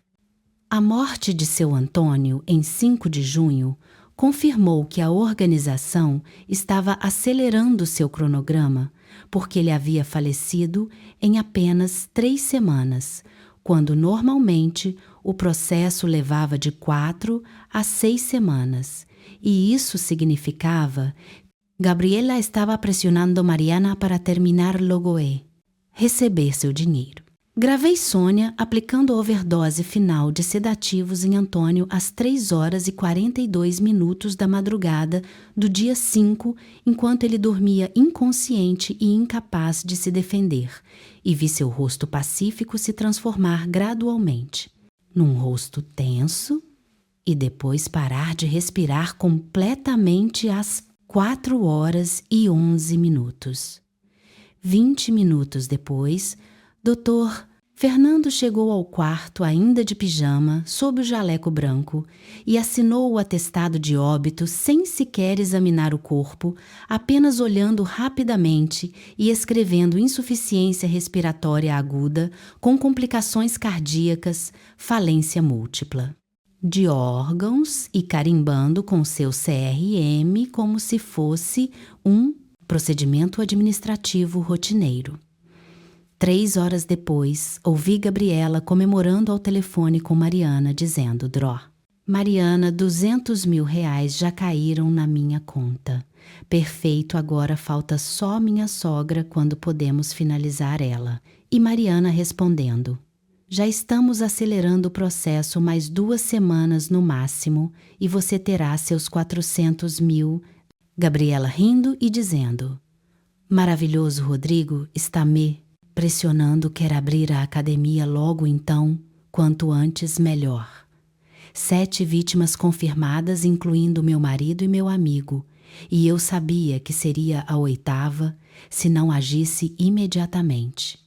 A morte de seu Antônio, em 5 de junho, confirmou que a organização estava acelerando seu cronograma, porque ele havia falecido em apenas 3 semanas, quando normalmente o processo levava de 4 a 6 semanas. E isso significava Gabriela estava pressionando Mariana para terminar logo e receber seu dinheiro. Gravei Sônia aplicando a overdose final de sedativos em Antônio às 3h42 da madrugada do dia 5, enquanto ele dormia inconsciente e incapaz de se defender, e vi seu rosto pacífico se transformar gradualmente num rosto tenso e depois parar de respirar completamente às 4h11. 20 minutos depois, Dr. Fernando chegou ao quarto ainda de pijama, sob o jaleco branco, e assinou o atestado de óbito sem sequer examinar o corpo, apenas olhando rapidamente e escrevendo insuficiência respiratória aguda com complicações cardíacas, falência múltipla de órgãos e carimbando com seu CRM como se fosse um procedimento administrativo rotineiro. 3 horas depois, ouvi Gabriela comemorando ao telefone com Mariana, dizendo: Dró, Mariana, R$200 mil já caíram na minha conta. Perfeito, agora falta só minha sogra quando podemos finalizar ela. E Mariana respondendo: já estamos acelerando o processo mais 2 semanas no máximo e você terá seus 400 mil. Gabriela rindo e dizendo: maravilhoso, Rodrigo, está me pressionando, quer abrir a academia logo então, quanto antes melhor. 7 vítimas confirmadas, incluindo meu marido e meu amigo, e eu sabia que seria a 8ª se não agisse imediatamente.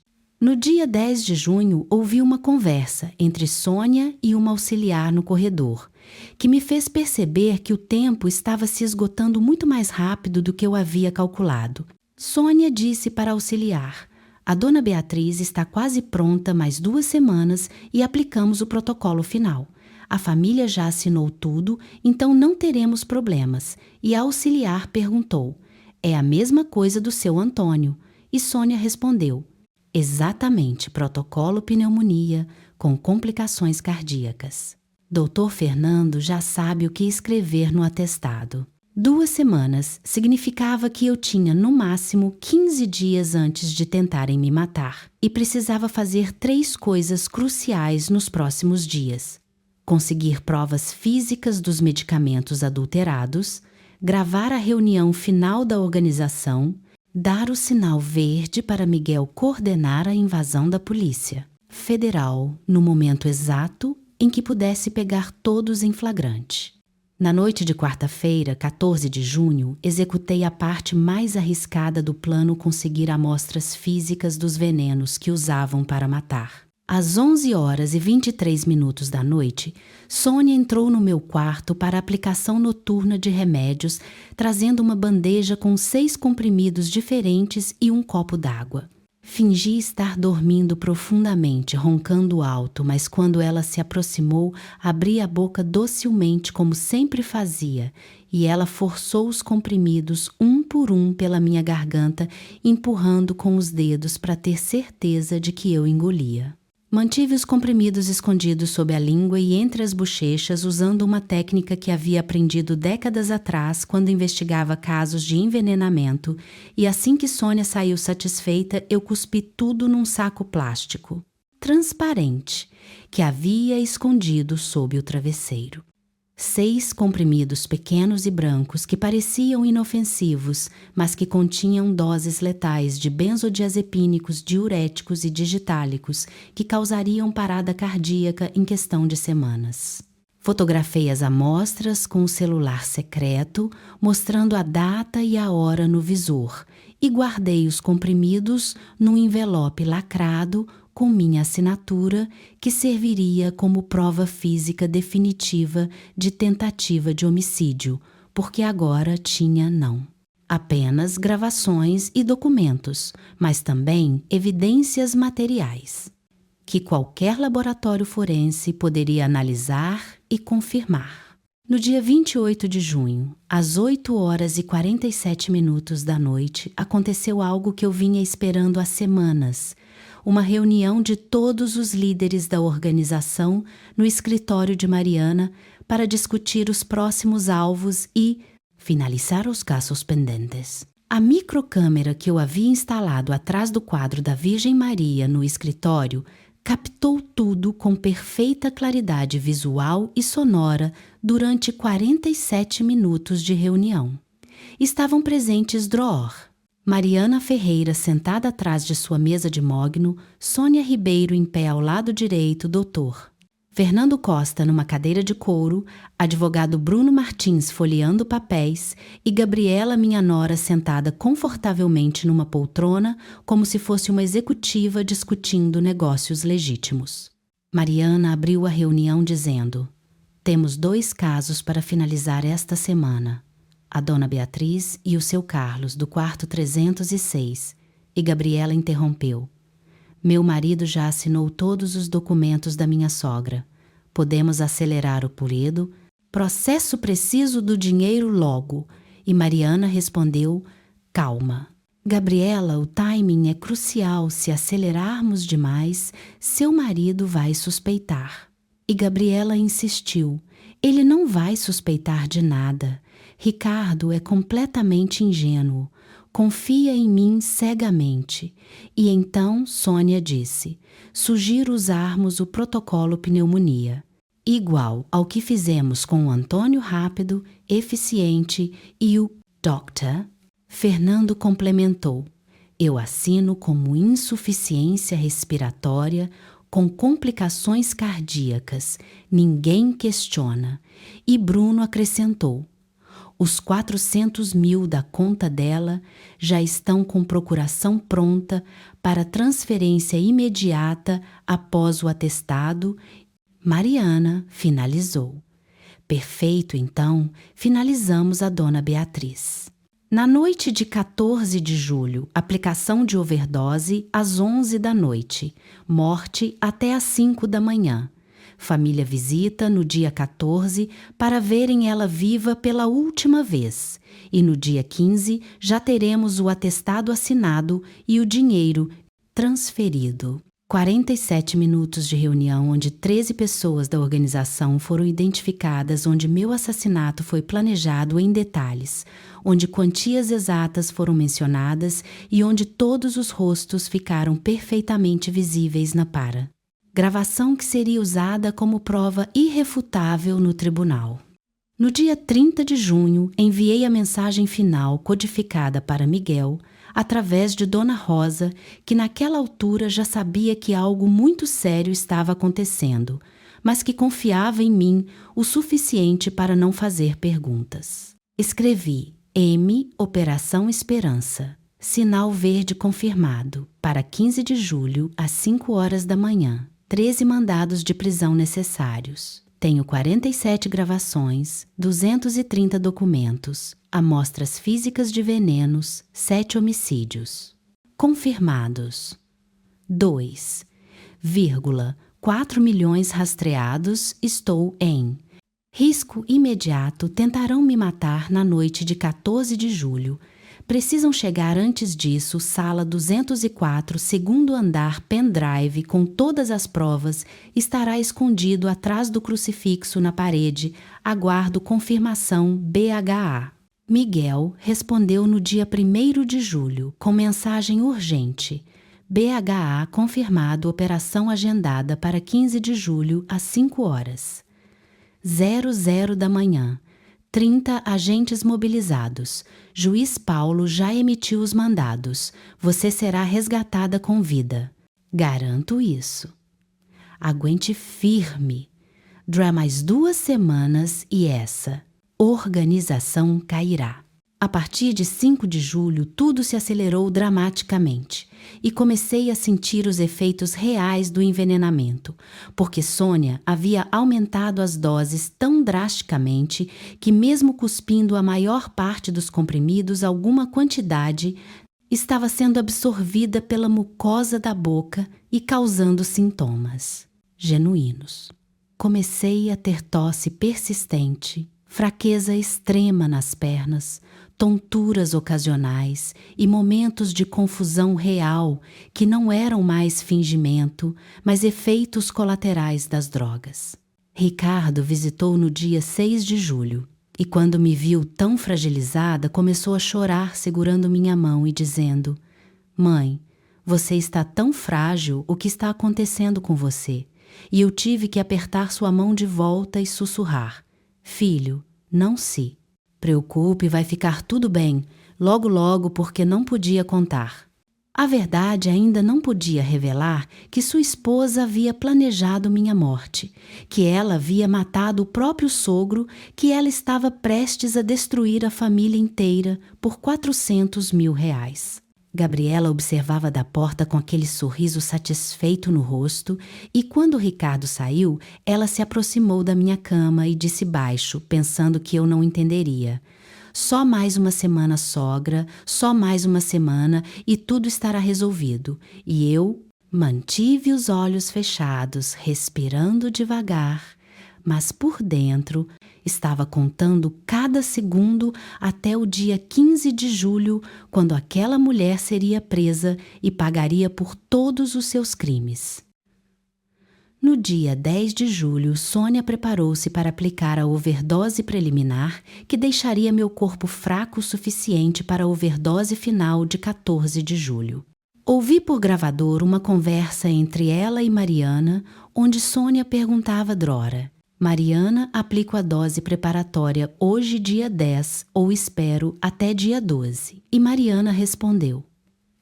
No dia 10 de junho, ouvi uma conversa entre Sônia e uma auxiliar no corredor, que me fez perceber que o tempo estava se esgotando muito mais rápido do que eu havia calculado. Sônia disse para a auxiliar: a dona Beatriz está quase pronta mais 2 semanas e aplicamos o protocolo final. A família já assinou tudo, então não teremos problemas. E a auxiliar perguntou: é a mesma coisa do seu Antônio? E Sônia respondeu: exatamente, protocolo pneumonia com complicações cardíacas. Doutor Fernando já sabe o que escrever no atestado. 2 semanas significava que eu tinha no máximo 15 dias antes de tentarem me matar e precisava fazer 3 coisas cruciais nos próximos dias: conseguir provas físicas dos medicamentos adulterados, gravar a reunião final da organização, dar o sinal verde para Miguel coordenar a invasão da Polícia Federal no momento exato em que pudesse pegar todos em flagrante. Na noite de quarta-feira, 14 de junho, executei a parte mais arriscada do plano conseguir amostras físicas dos venenos que usavam para matar. Às 11h23 da noite, Sônia entrou no meu quarto para a aplicação noturna de remédios, trazendo uma bandeja com 6 comprimidos diferentes e um copo d'água. Fingi estar dormindo profundamente, roncando alto, mas quando ela se aproximou, abri a boca docilmente como sempre fazia, e ela forçou os comprimidos um por um pela minha garganta, empurrando com os dedos para ter certeza de que eu engolia. Mantive os comprimidos escondidos sob a língua e entre as bochechas, usando uma técnica que havia aprendido décadas atrás quando investigava casos de envenenamento, e assim que Sônia saiu satisfeita, eu cuspi tudo num saco plástico, transparente, que havia escondido sob o travesseiro. 6 comprimidos pequenos e brancos que pareciam inofensivos, mas que continham doses letais de benzodiazepínicos, diuréticos e digitálicos que causariam parada cardíaca em questão de semanas. Fotografei as amostras com o celular secreto, mostrando a data e a hora no visor, e guardei os comprimidos num envelope lacrado com minha assinatura, que serviria como prova física definitiva de tentativa de homicídio, porque agora tinha não. Apenas gravações e documentos, mas também evidências materiais, que qualquer laboratório forense poderia analisar e confirmar. No dia 28 de junho, às 8h47 da noite, aconteceu algo que eu vinha esperando há semanas: uma reunião de todos os líderes da organização no escritório de Mariana para discutir os próximos alvos e finalizar os casos pendentes. A microcâmera que eu havia instalado atrás do quadro da Virgem Maria no escritório captou tudo com perfeita claridade visual e sonora durante 47 minutos de reunião. Estavam presentes Droor, Mariana Ferreira sentada atrás de sua mesa de mogno, Sônia Ribeiro em pé ao lado direito, doutor. Fernando Costa numa cadeira de couro, advogado Bruno Martins folheando papéis e Gabriela, minha nora, sentada confortavelmente numa poltrona, como se fosse uma executiva discutindo negócios legítimos. Mariana abriu a reunião dizendo: temos 2 casos para finalizar esta semana. A dona Beatriz e o seu Carlos, do quarto 306, e Gabriela interrompeu. Meu marido já assinou todos os documentos da minha sogra. Podemos acelerar o puredo. Processo preciso do dinheiro logo. E Mariana respondeu: calma. Gabriela, o timing é crucial. Se acelerarmos demais, seu marido vai suspeitar. E Gabriela insistiu: ele não vai suspeitar de nada. Ricardo é completamente ingênuo. Confia em mim cegamente. E então Sônia disse: sugiro usarmos o protocolo pneumonia, igual ao que fizemos com o Antônio Rápido, Eficiente e o Doctor. Fernando complementou: eu assino como insuficiência respiratória com complicações cardíacas. Ninguém questiona. E Bruno acrescentou: Os 400 mil da conta dela já estão com procuração pronta para transferência imediata após o atestado. Mariana finalizou. Perfeito, então, finalizamos a dona Beatriz. Na noite de 14 de julho, aplicação de overdose às 11 da noite, morte até às 5 da manhã. Família visita no dia 14 para verem ela viva pela última vez. E no dia 15 já teremos o atestado assinado e o dinheiro transferido. 47 minutos de reunião onde 13 pessoas da organização foram identificadas, onde meu assassinato foi planejado em detalhes, onde quantias exatas foram mencionadas e onde todos os rostos ficaram perfeitamente visíveis na para. Gravação que seria usada como prova irrefutável no tribunal. No dia 30 de junho, enviei a mensagem final codificada para Miguel, através de Dona Rosa, que naquela altura já sabia que algo muito sério estava acontecendo, mas que confiava em mim o suficiente para não fazer perguntas. Escrevi M, Operação Esperança, sinal verde confirmado, para 15 de julho, às 5 horas da manhã. 13 mandados de prisão necessários. Tenho 47 gravações, 230 documentos, amostras físicas de venenos, 7 homicídios. Confirmados. 2, 4 milhões rastreados, estou em. Risco imediato, tentarão me matar na noite de 14 de julho. Precisam chegar antes disso, sala 204, segundo andar, pendrive com todas as provas, estará escondido atrás do crucifixo na parede, aguardo confirmação BHA. Miguel respondeu no dia 1º de julho, com mensagem urgente. BHA confirmado, operação agendada para 15 de julho, às 5 horas. 00 da manhã. 30 agentes mobilizados. Juiz Paulo já emitiu os mandados. Você será resgatada com vida. Garanto isso. Aguente firme. Dá mais 2 semanas e essa organização cairá. A partir de 5 de julho, tudo se acelerou dramaticamente e comecei a sentir os efeitos reais do envenenamento, porque Sônia havia aumentado as doses tão drasticamente que, mesmo cuspindo a maior parte dos comprimidos, alguma quantidade estava sendo absorvida pela mucosa da boca e causando sintomas genuínos. Comecei a ter tosse persistente, fraqueza extrema nas pernas, tonturas ocasionais e momentos de confusão real que não eram mais fingimento, mas efeitos colaterais das drogas. Ricardo visitou no dia 6 de julho e, quando me viu tão fragilizada, começou a chorar segurando minha mão e dizendo: "Mãe, você está tão frágil, o que está acontecendo com você?" E eu tive que apertar sua mão de volta e sussurrar: "Filho, não se preocupe, vai ficar tudo bem, logo logo", porque não podia contar. A verdade ainda não podia revelar que sua esposa havia planejado minha morte, que ela havia matado o próprio sogro, que ela estava prestes a destruir a família inteira por 400 mil reais. Gabriela observava da porta com aquele sorriso satisfeito no rosto e, quando Ricardo saiu, ela se aproximou da minha cama e disse baixo, pensando que eu não entenderia: "Só mais uma semana, sogra, só mais uma semana e tudo estará resolvido." E eu mantive os olhos fechados, respirando devagar, mas por dentro estava contando cada segundo até o dia 15 de julho, quando aquela mulher seria presa e pagaria por todos os seus crimes. No dia 10 de julho, Sônia preparou-se para aplicar a overdose preliminar, que deixaria meu corpo fraco o suficiente para a overdose final de 14 de julho. Ouvi por gravador uma conversa entre ela e Mariana, onde Sônia perguntava a Drora: "Mariana, aplico a dose preparatória hoje, dia 10, ou espero até dia 12? E Mariana respondeu: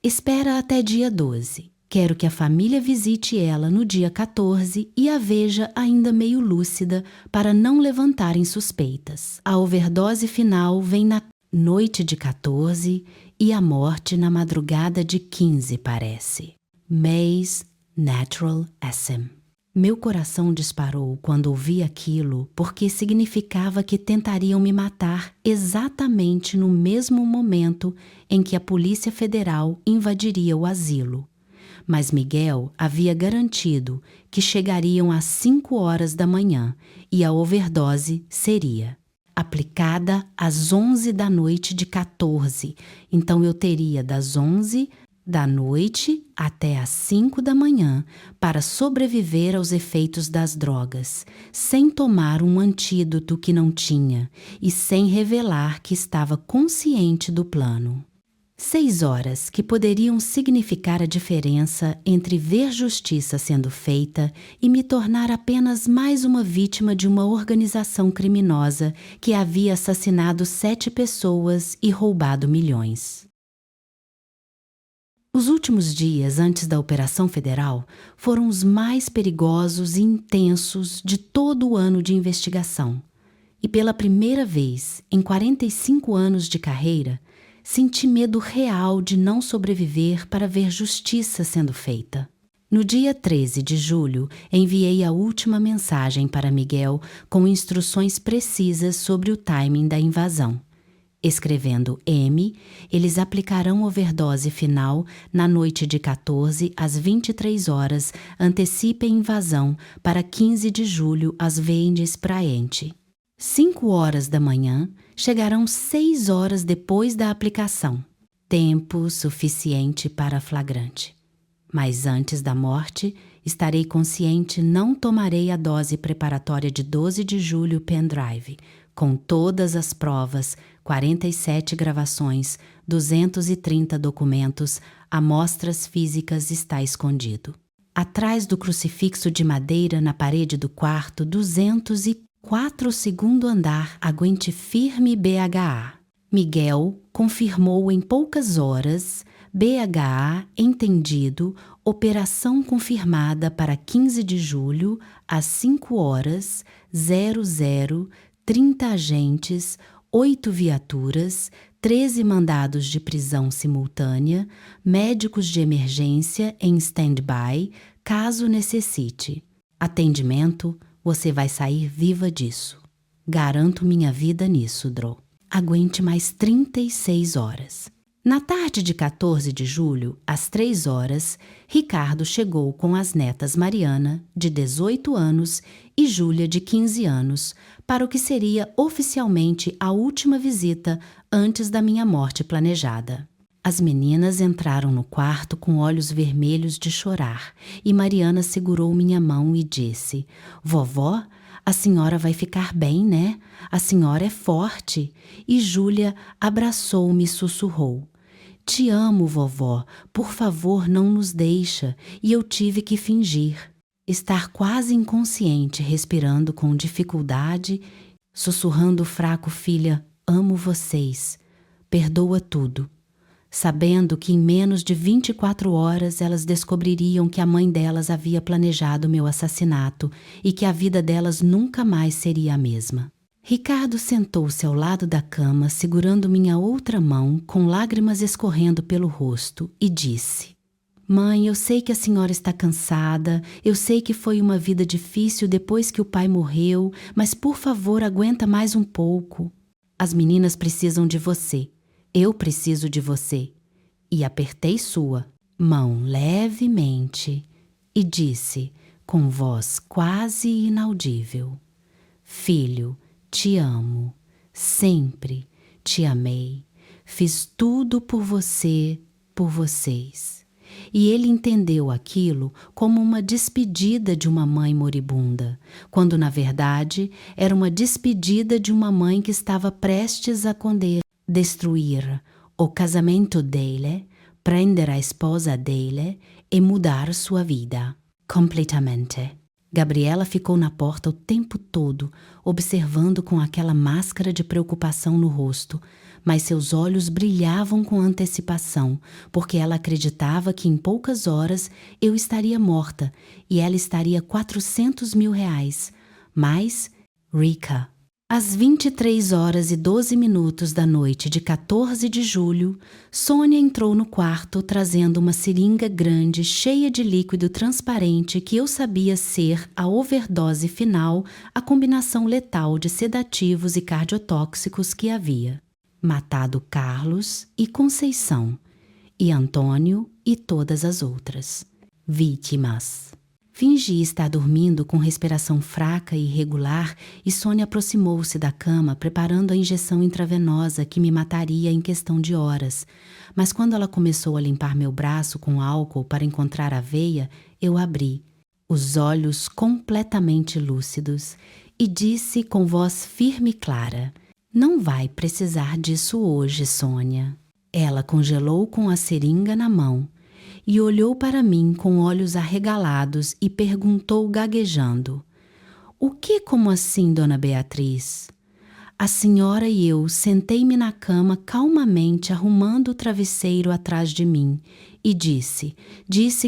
"Espera até dia 12. Quero que a família visite ela no dia 14 e a veja ainda meio lúcida para não levantarem suspeitas. A overdose final vem na noite de 14 e a morte na madrugada de 15, parece. May's Natural SM. Meu coração disparou quando ouvi aquilo, porque significava que tentariam me matar exatamente no mesmo momento em que a Polícia Federal invadiria o asilo. Mas Miguel havia garantido que chegariam às 5 horas da manhã e a overdose seria aplicada às 11 da noite de 14. Então eu teria das 11 da noite até às 5 da manhã para sobreviver aos efeitos das drogas, sem tomar um antídoto que não tinha e sem revelar que estava consciente do plano. 6 horas que poderiam significar a diferença entre ver justiça sendo feita e me tornar apenas mais uma vítima de uma organização criminosa que havia assassinado 7 pessoas e roubado milhões. Os últimos dias antes da Operação Federal foram os mais perigosos e intensos de todo o ano de investigação. E pela primeira vez em 45 anos de carreira, senti medo real de não sobreviver para ver justiça sendo feita. No dia 13 de julho, enviei a última mensagem para Miguel com instruções precisas sobre o timing da invasão. Escrevendo M, eles aplicarão overdose final na noite de 14 às 23 horas, antecipe a invasão para 15 de julho às 20 praente. 5 horas da manhã, chegarão 6 horas depois da aplicação. Tempo suficiente para flagrante. Mas antes da morte, estarei consciente, não tomarei a dose preparatória de 12 de julho pendrive, com todas as provas, 47 gravações, 230 documentos, amostras físicas está escondido. Atrás do crucifixo de madeira na parede do quarto, 204 segundo andar, aguente firme BHA. Miguel confirmou em poucas horas, BHA entendido, operação confirmada para 15 de julho, às 5 horas, 00, 30 agentes, 8 viaturas, 13 mandados de prisão simultânea, médicos de emergência em stand-by, caso necessite. Atendimento, você vai sair viva disso. Garanto minha vida nisso, Dro. Aguente mais 36 horas. Na tarde de 14 de julho, às 3 horas, Ricardo chegou com as netas Mariana, de 18 anos, e Júlia, de 15 anos, para o que seria oficialmente a última visita antes da minha morte planejada. As meninas entraram no quarto com olhos vermelhos de chorar, e Mariana segurou minha mão e disse: "Vovó, a senhora vai ficar bem, né? A senhora é forte." E Júlia abraçou-me e sussurrou: "Te amo, vovó, por favor não nos deixa." E eu tive que fingir. Estar quase inconsciente, respirando com dificuldade, sussurrando fraco: "Filha, amo vocês. Perdoa tudo." Sabendo que em menos de 24 horas elas descobririam que a mãe delas havia planejado meu assassinato e que a vida delas nunca mais seria a mesma. Ricardo sentou-se ao lado da cama, segurando minha outra mão, com lágrimas escorrendo pelo rosto, e disse: "Mãe, eu sei que a senhora está cansada, eu sei que foi uma vida difícil depois que o pai morreu, mas por favor aguenta mais um pouco. As meninas precisam de você. Eu preciso de você." E apertei sua mão levemente e disse, com voz quase inaudível: "Filho, te amo. Sempre te amei. Fiz tudo por você, por vocês." E ele entendeu aquilo como uma despedida de uma mãe moribunda, quando na verdade era uma despedida de uma mãe que estava prestes a destruir o casamento dele, prendere a esposa dele e mudar sua vida completamente. Gabriela ficou na porta o tempo todo, observando com aquela máscara de preocupação no rosto, mas seus olhos brilhavam com antecipação, porque ela acreditava que em poucas horas eu estaria morta e ela estaria 400 mil reais. Mas, Rika, às 23h12 da noite de 14 de julho, Sônia entrou no quarto trazendo uma seringa grande cheia de líquido transparente que eu sabia ser a overdose final, a combinação letal de sedativos e cardiotóxicos que havia matado Carlos e Conceição, e Antônio e todas as outras vítimas. Fingi estar dormindo com respiração fraca e irregular e Sônia aproximou-se da cama preparando a injeção intravenosa que me mataria em questão de horas. Mas quando ela começou a limpar meu braço com álcool para encontrar a veia, eu abri, os olhos completamente lúcidos, e disse com voz firme e clara: "Não vai precisar disso hoje, Sônia." Ela congelou com a seringa na mão e olhou para mim com olhos arregalados e perguntou gaguejando: "O que como assim, dona Beatriz?" A senhora e eu sentei-me na cama calmamente arrumando o travesseiro atrás de mim e disse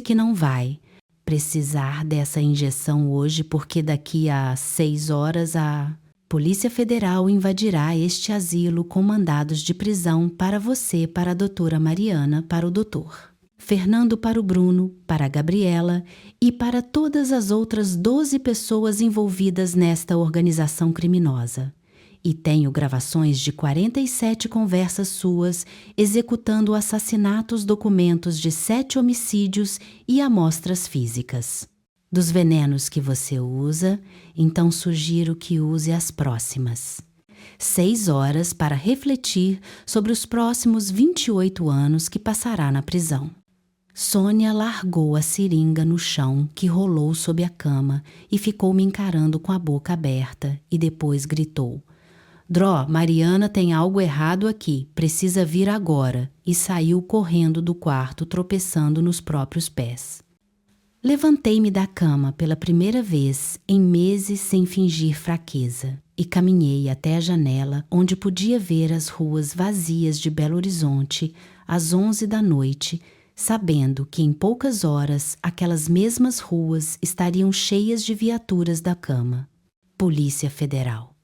que não vai precisar dessa injeção hoje porque daqui a 6 horas a Polícia Federal invadirá este asilo com mandados de prisão para você, para a doutora Mariana, para o doutor Fernando, para o Bruno, para a Gabriela e para todas as outras 12 pessoas envolvidas nesta organização criminosa. E tenho gravações de 47 conversas suas executando assassinatos, documentos de 7 homicídios e amostras físicas. Dos venenos que você usa, então sugiro que use as próximas. 6 horas para refletir sobre os próximos 28 anos que passará na prisão. Sônia largou a seringa no chão que rolou sob a cama e ficou me encarando com a boca aberta e depois gritou: "Dró, Mariana tem algo errado aqui, precisa vir agora", e saiu correndo do quarto tropeçando nos próprios pés. Levantei-me da cama pela primeira vez em meses sem fingir fraqueza e caminhei até a janela onde podia ver as ruas vazias de Belo Horizonte às 11 da noite, sabendo que em poucas horas aquelas mesmas ruas estariam cheias de viaturas da cama. Polícia Federal.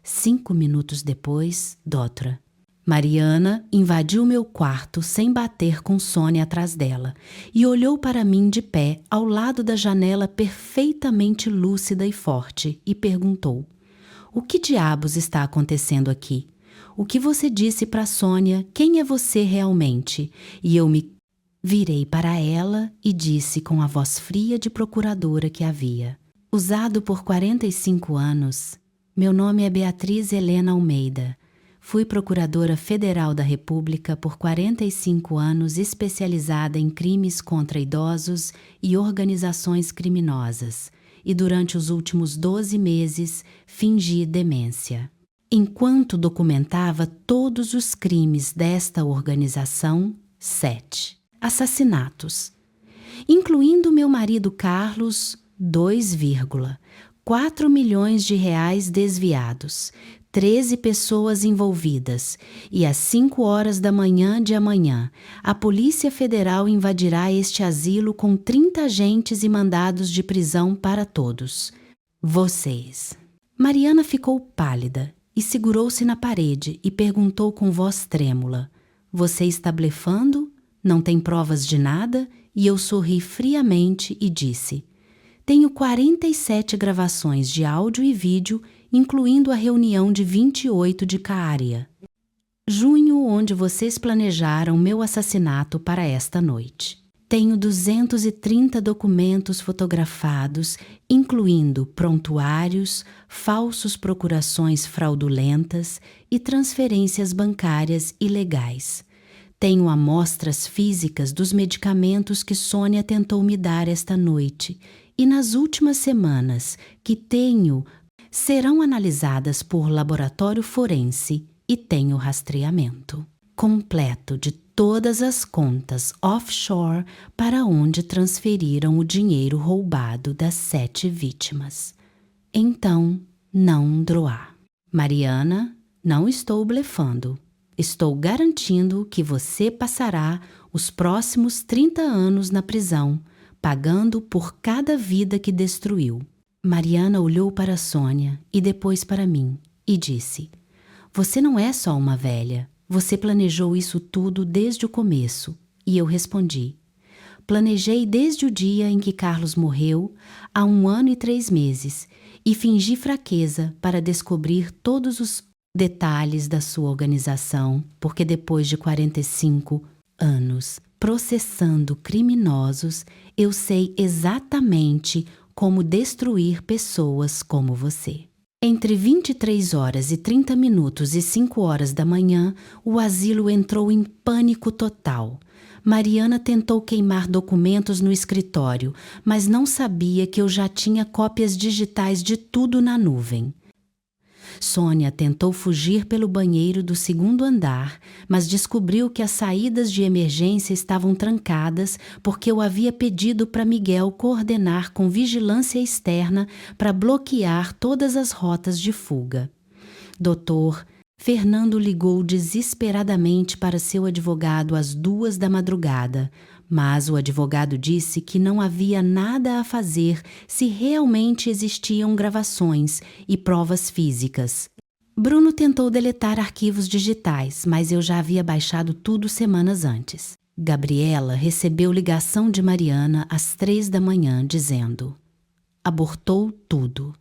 5 minutos depois, Doutora Mariana invadiu meu quarto sem bater com Sônia atrás dela e olhou para mim de pé ao lado da janela perfeitamente lúcida e forte e perguntou: "O que diabos está acontecendo aqui? O que você disse para Sônia? Quem é você realmente?" E eu me virei para ela e disse com a voz fria de procuradora que havia usado por 45 anos: "Meu nome é Beatriz Helena Almeida. Fui procuradora federal da República por 45 anos, especializada em crimes contra idosos e organizações criminosas, e durante os últimos 12 meses fingi demência. Enquanto documentava todos os crimes desta organização, 7 assassinatos, incluindo meu marido Carlos, 2,4 milhões de reais desviados, 13 pessoas envolvidas, e às 5 horas da manhã de amanhã, a Polícia Federal invadirá este asilo com 30 agentes e mandados de prisão para todos. Vocês." Mariana ficou pálida e segurou-se na parede e perguntou com voz trêmula: "Você está blefando? Não tem provas de nada?" E eu sorri friamente e disse: "Tenho 47 gravações de áudio e vídeo, incluindo a reunião de 28 de Cária, junho, onde vocês planejaram meu assassinato para esta noite. Tenho 230 documentos fotografados, incluindo prontuários, falsos procurações fraudulentas e transferências bancárias ilegais. Tenho amostras físicas dos medicamentos que Sônia tentou me dar esta noite e nas últimas semanas que serão analisadas por laboratório forense e tenho rastreamento." completo de todas as contas offshore para onde transferiram o dinheiro roubado das 7 vítimas. Então, não droá. Mariana, não estou blefando. Estou garantindo que você passará os próximos 30 anos na prisão, pagando por cada vida que destruiu. Mariana olhou para Sônia e depois para mim e disse: você não é só uma velha. Você planejou isso tudo desde o começo. E eu respondi: planejei desde o dia em que Carlos morreu, há 1 ano e 3 meses, e fingi fraqueza para descobrir todos os detalhes da sua organização, porque depois de 45 anos processando criminosos, eu sei exatamente como destruir pessoas como você. Entre 23 horas e 30 minutos e 5 horas da manhã, o asilo entrou em pânico total. Mariana tentou queimar documentos no escritório, mas não sabia que eu já tinha cópias digitais de tudo na nuvem. Sônia tentou fugir pelo banheiro do 2º andar, mas descobriu que as saídas de emergência estavam trancadas porque eu havia pedido para Miguel coordenar com vigilância externa para bloquear todas as rotas de fuga. Doutor, Fernando ligou desesperadamente para seu advogado às 2 da madrugada, mas o advogado disse que não havia nada a fazer se realmente existiam gravações e provas físicas. Bruno tentou deletar arquivos digitais, mas eu já havia baixado tudo semanas antes. Gabriela recebeu ligação de Mariana às 3 da manhã dizendo: abortou tudo.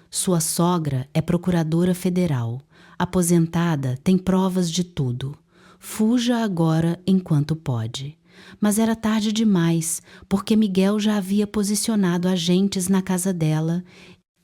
Sua sogra é procuradora federal. Aposentada, tem provas de tudo. Fuja agora enquanto pode. Mas era tarde demais, porque Miguel já havia posicionado agentes na casa dela,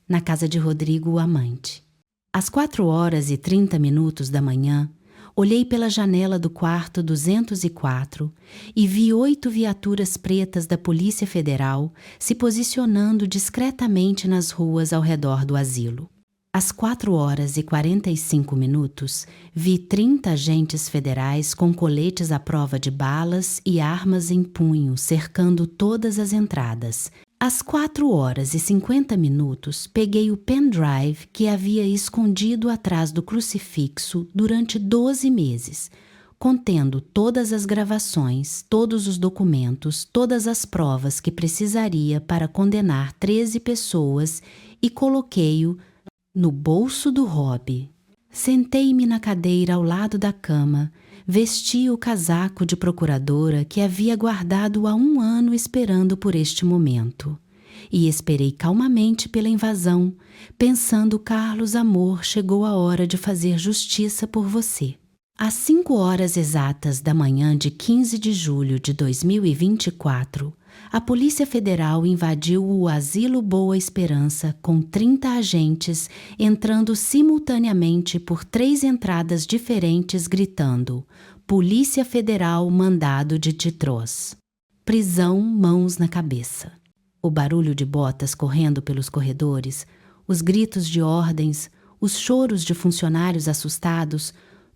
na casa de Rodrigo, o amante. Às 4 horas e 30 minutos da manhã, olhei pela janela do quarto 204 e vi 8 viaturas pretas da Polícia Federal se posicionando discretamente nas ruas ao redor do asilo. Às 4 horas e 45 minutos, vi 30 agentes federais com coletes à prova de balas e armas em punho cercando todas as entradas. Às 4 horas e 50 minutos, peguei o pendrive que havia escondido atrás do crucifixo durante 12 meses, contendo todas as gravações, todos os documentos, todas as provas que precisaria para condenar 13 pessoas e coloquei-o no bolso do hobby. Sentei-me na cadeira ao lado da cama, vesti o casaco de procuradora que havia guardado há 1 ano esperando por este momento. E esperei calmamente pela invasão, pensando: Carlos, amor, chegou a hora de fazer justiça por você. Às 5 horas exatas da manhã de 15 de julho de 2024, a Polícia Federal invadiu o Asilo Boa Esperança com 30 agentes entrando simultaneamente por 3 entradas diferentes gritando: Polícia Federal, mandado de Titros. Prisão, mãos na cabeça. O barulho de botas correndo pelos corredores, os gritos de ordens, os choros de funcionários assustados,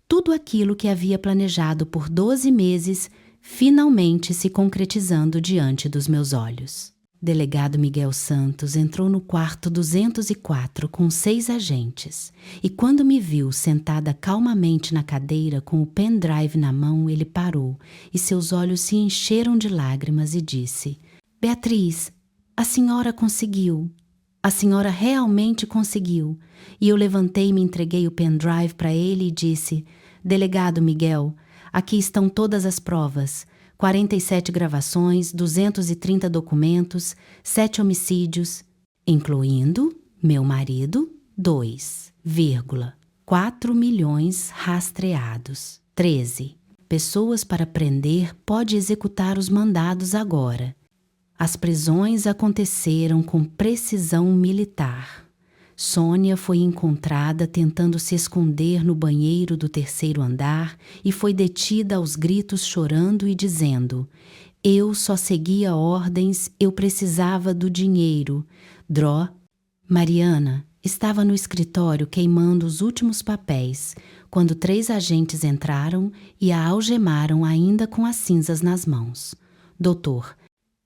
tudo aquilo que havia planejado por 12 meses, finalmente se concretizando diante dos meus olhos. Delegado Miguel Santos entrou no quarto 204 com 6 agentes, e quando me viu sentada calmamente na cadeira com o pendrive na mão, ele parou e seus olhos se encheram de lágrimas e disse: Beatriz, a senhora conseguiu. A senhora realmente conseguiu. E eu levantei e me entreguei o pendrive para ele e disse: Delegado Miguel, aqui estão todas as provas. 47 gravações, 230 documentos, 7 homicídios, incluindo meu marido, 2,4 milhões rastreados. 13. Pessoas para prender pode executar os mandados agora. As prisões aconteceram com precisão militar. Sônia foi encontrada tentando se esconder no banheiro do 3º andar e foi detida aos gritos chorando e dizendo: Eu só seguia ordens, eu precisava do dinheiro. Mariana estava no escritório queimando os últimos papéis quando 3 agentes entraram e a algemaram ainda com as cinzas nas mãos. Doutor,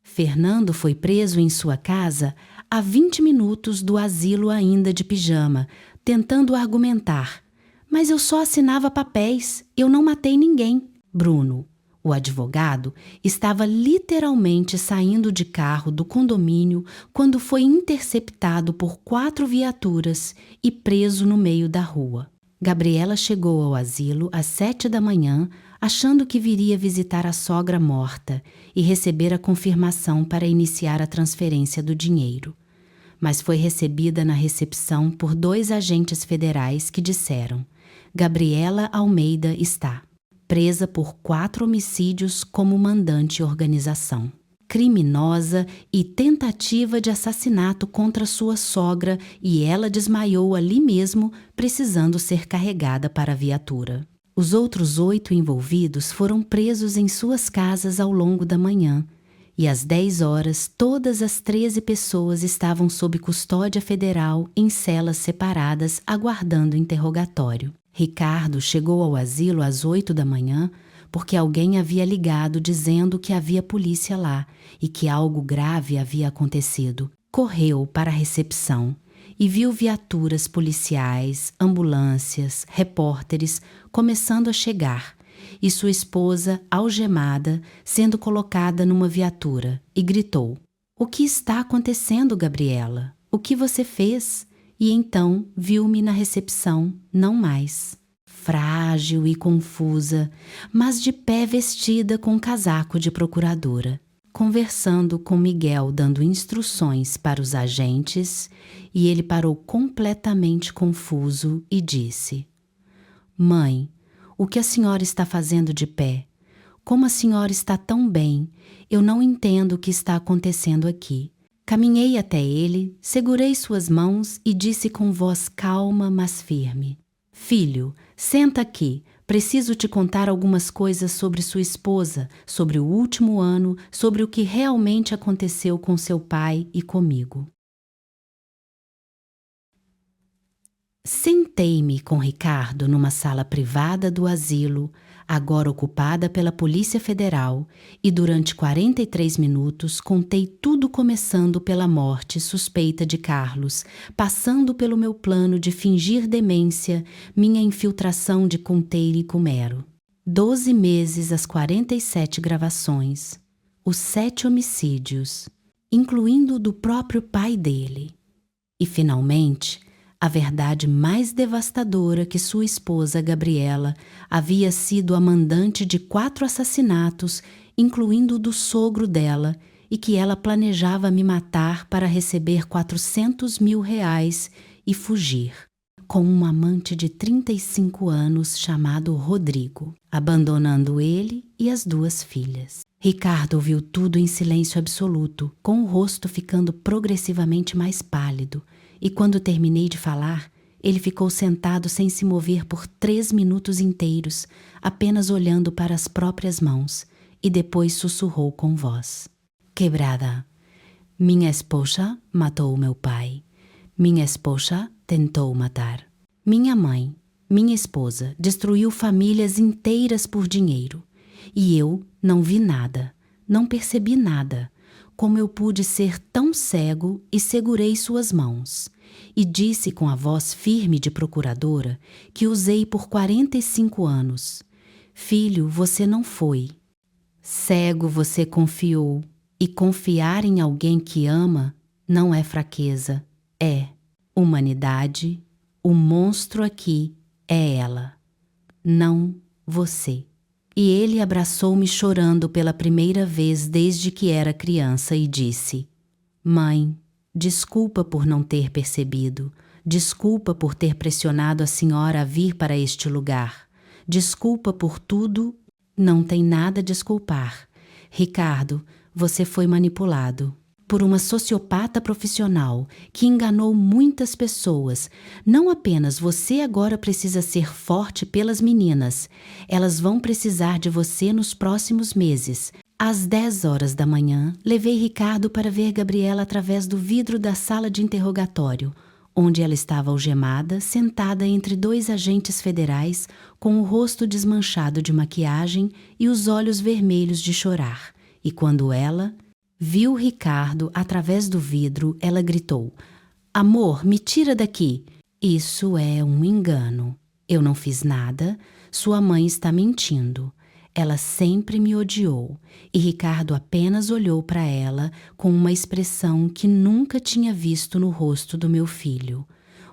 Fernando foi preso em sua casa há 20 minutos do asilo ainda de pijama, tentando argumentar. Mas eu só assinava papéis, eu não matei ninguém. Bruno, o advogado, estava literalmente saindo de carro do condomínio quando foi interceptado por 4 viaturas e preso no meio da rua. Gabriela chegou ao asilo às 7 da manhã, achando que viria visitar a sogra morta e receber a confirmação para iniciar a transferência do dinheiro. Mas foi recebida na recepção por 2 agentes federais que disseram: Gabriela Almeida está presa por 4 homicídios como mandante organização, criminosa e tentativa de assassinato contra sua sogra, e ela desmaiou ali mesmo, precisando ser carregada para a viatura. Os outros 8 envolvidos foram presos em suas casas ao longo da manhã, e às 10 horas todas as 13 pessoas estavam sob custódia federal em celas separadas aguardando interrogatório. Ricardo chegou ao asilo às 8 da manhã porque alguém havia ligado dizendo que havia polícia lá e que algo grave havia acontecido. Correu para a recepção e viu viaturas policiais, ambulâncias, repórteres começando a chegar e sua esposa, algemada, sendo colocada numa viatura, e gritou: "O que está acontecendo, Gabriela? O que você fez?" E então viu-me na recepção, não mais. Frágil e confusa, mas de pé vestida com casaco de procuradora, conversando com Miguel, dando instruções para os agentes, e ele parou completamente confuso e disse: "Mãe, o que a senhora está fazendo de pé? Como a senhora está tão bem? Eu não entendo o que está acontecendo aqui." Caminhei até ele, segurei suas mãos e disse com voz calma, mas firme: "Filho, senta aqui. Preciso te contar algumas coisas sobre sua esposa, sobre o último ano, sobre o que realmente aconteceu com seu pai e comigo." Sentei-me com Ricardo numa sala privada do asilo, agora ocupada pela Polícia Federal, e durante 43 minutos contei tudo, começando pela morte suspeita de Carlos, passando pelo meu plano de fingir demência, minha infiltração de Conteire e Cumero. 12 meses às 47 gravações, os 7 homicídios, incluindo o do próprio pai dele. E, finalmente, a verdade mais devastadora: que sua esposa, Gabriela, havia sido a mandante de 4 assassinatos, incluindo o do sogro dela, e que ela planejava me matar para receber R$400 mil e fugir, com um amante de 35 anos chamado Rodrigo, abandonando ele e as 2 filhas. Ricardo ouviu tudo em silêncio absoluto, com o rosto ficando progressivamente mais pálido, e quando terminei de falar, ele ficou sentado sem se mover por 3 minutos inteiros, apenas olhando para as próprias mãos, e depois sussurrou com voz: "Quebrada, minha esposa matou meu pai. Minha esposa tentou matar. Minha mãe, minha esposa, destruiu famílias inteiras por dinheiro. E eu não vi nada, não percebi nada. Como eu pude ser tão cego?" E segurei suas mãos. E disse com a voz firme de procuradora que usei por 45 anos: "Filho, você não foi. Cego você confiou. E confiar em alguém que ama não é fraqueza, é humanidade. O monstro aqui é ela, não você." E ele abraçou-me chorando pela primeira vez desde que era criança e disse: "Mãe, desculpa por não ter percebido. Desculpa por ter pressionado a senhora a vir para este lugar. Desculpa por tudo." "Não tem nada a desculpar. Ricardo, você foi manipulado por uma sociopata profissional que enganou muitas pessoas. Não apenas você agora precisa ser forte pelas meninas. Elas vão precisar de você nos próximos meses." Às 10 horas da manhã, levei Ricardo para ver Gabriela através do vidro da sala de interrogatório, onde ela estava algemada, sentada entre dois agentes federais, com o rosto desmanchado de maquiagem e os olhos vermelhos de chorar. E quando ela viu Ricardo através do vidro, ela gritou: "Amor, me tira daqui! Isso é um engano. Eu não fiz nada. Sua mãe está mentindo. Ela sempre me odiou." E Ricardo apenas olhou para ela com uma expressão que nunca tinha visto no rosto do meu filho.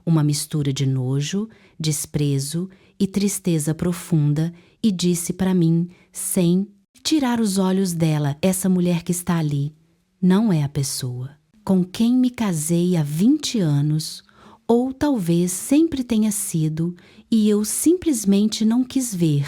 Uma mistura de nojo, desprezo e tristeza profunda, e disse para mim, sem tirar os olhos dela: "Essa mulher que está ali não é a pessoa com quem me casei há 20 anos, ou talvez sempre tenha sido, e eu simplesmente não quis ver."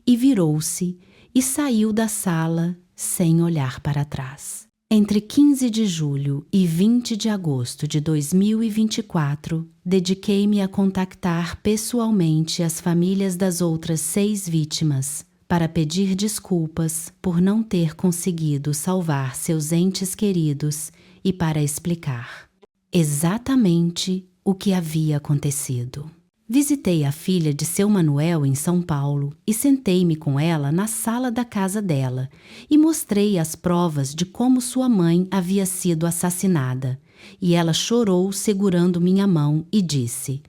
E virou-se e saiu da sala sem olhar para trás. Entre 15 de julho e 20 de agosto de 2024, dediquei-me a contactar pessoalmente as famílias das outras 6 vítimas para pedir desculpas por não ter conseguido salvar seus entes queridos e para explicar exatamente o que havia acontecido. Visitei a filha de seu Manuel em São Paulo e sentei-me com ela na sala da casa dela e mostrei as provas de como sua mãe havia sido assassinada. E ela chorou segurando minha mão e disse: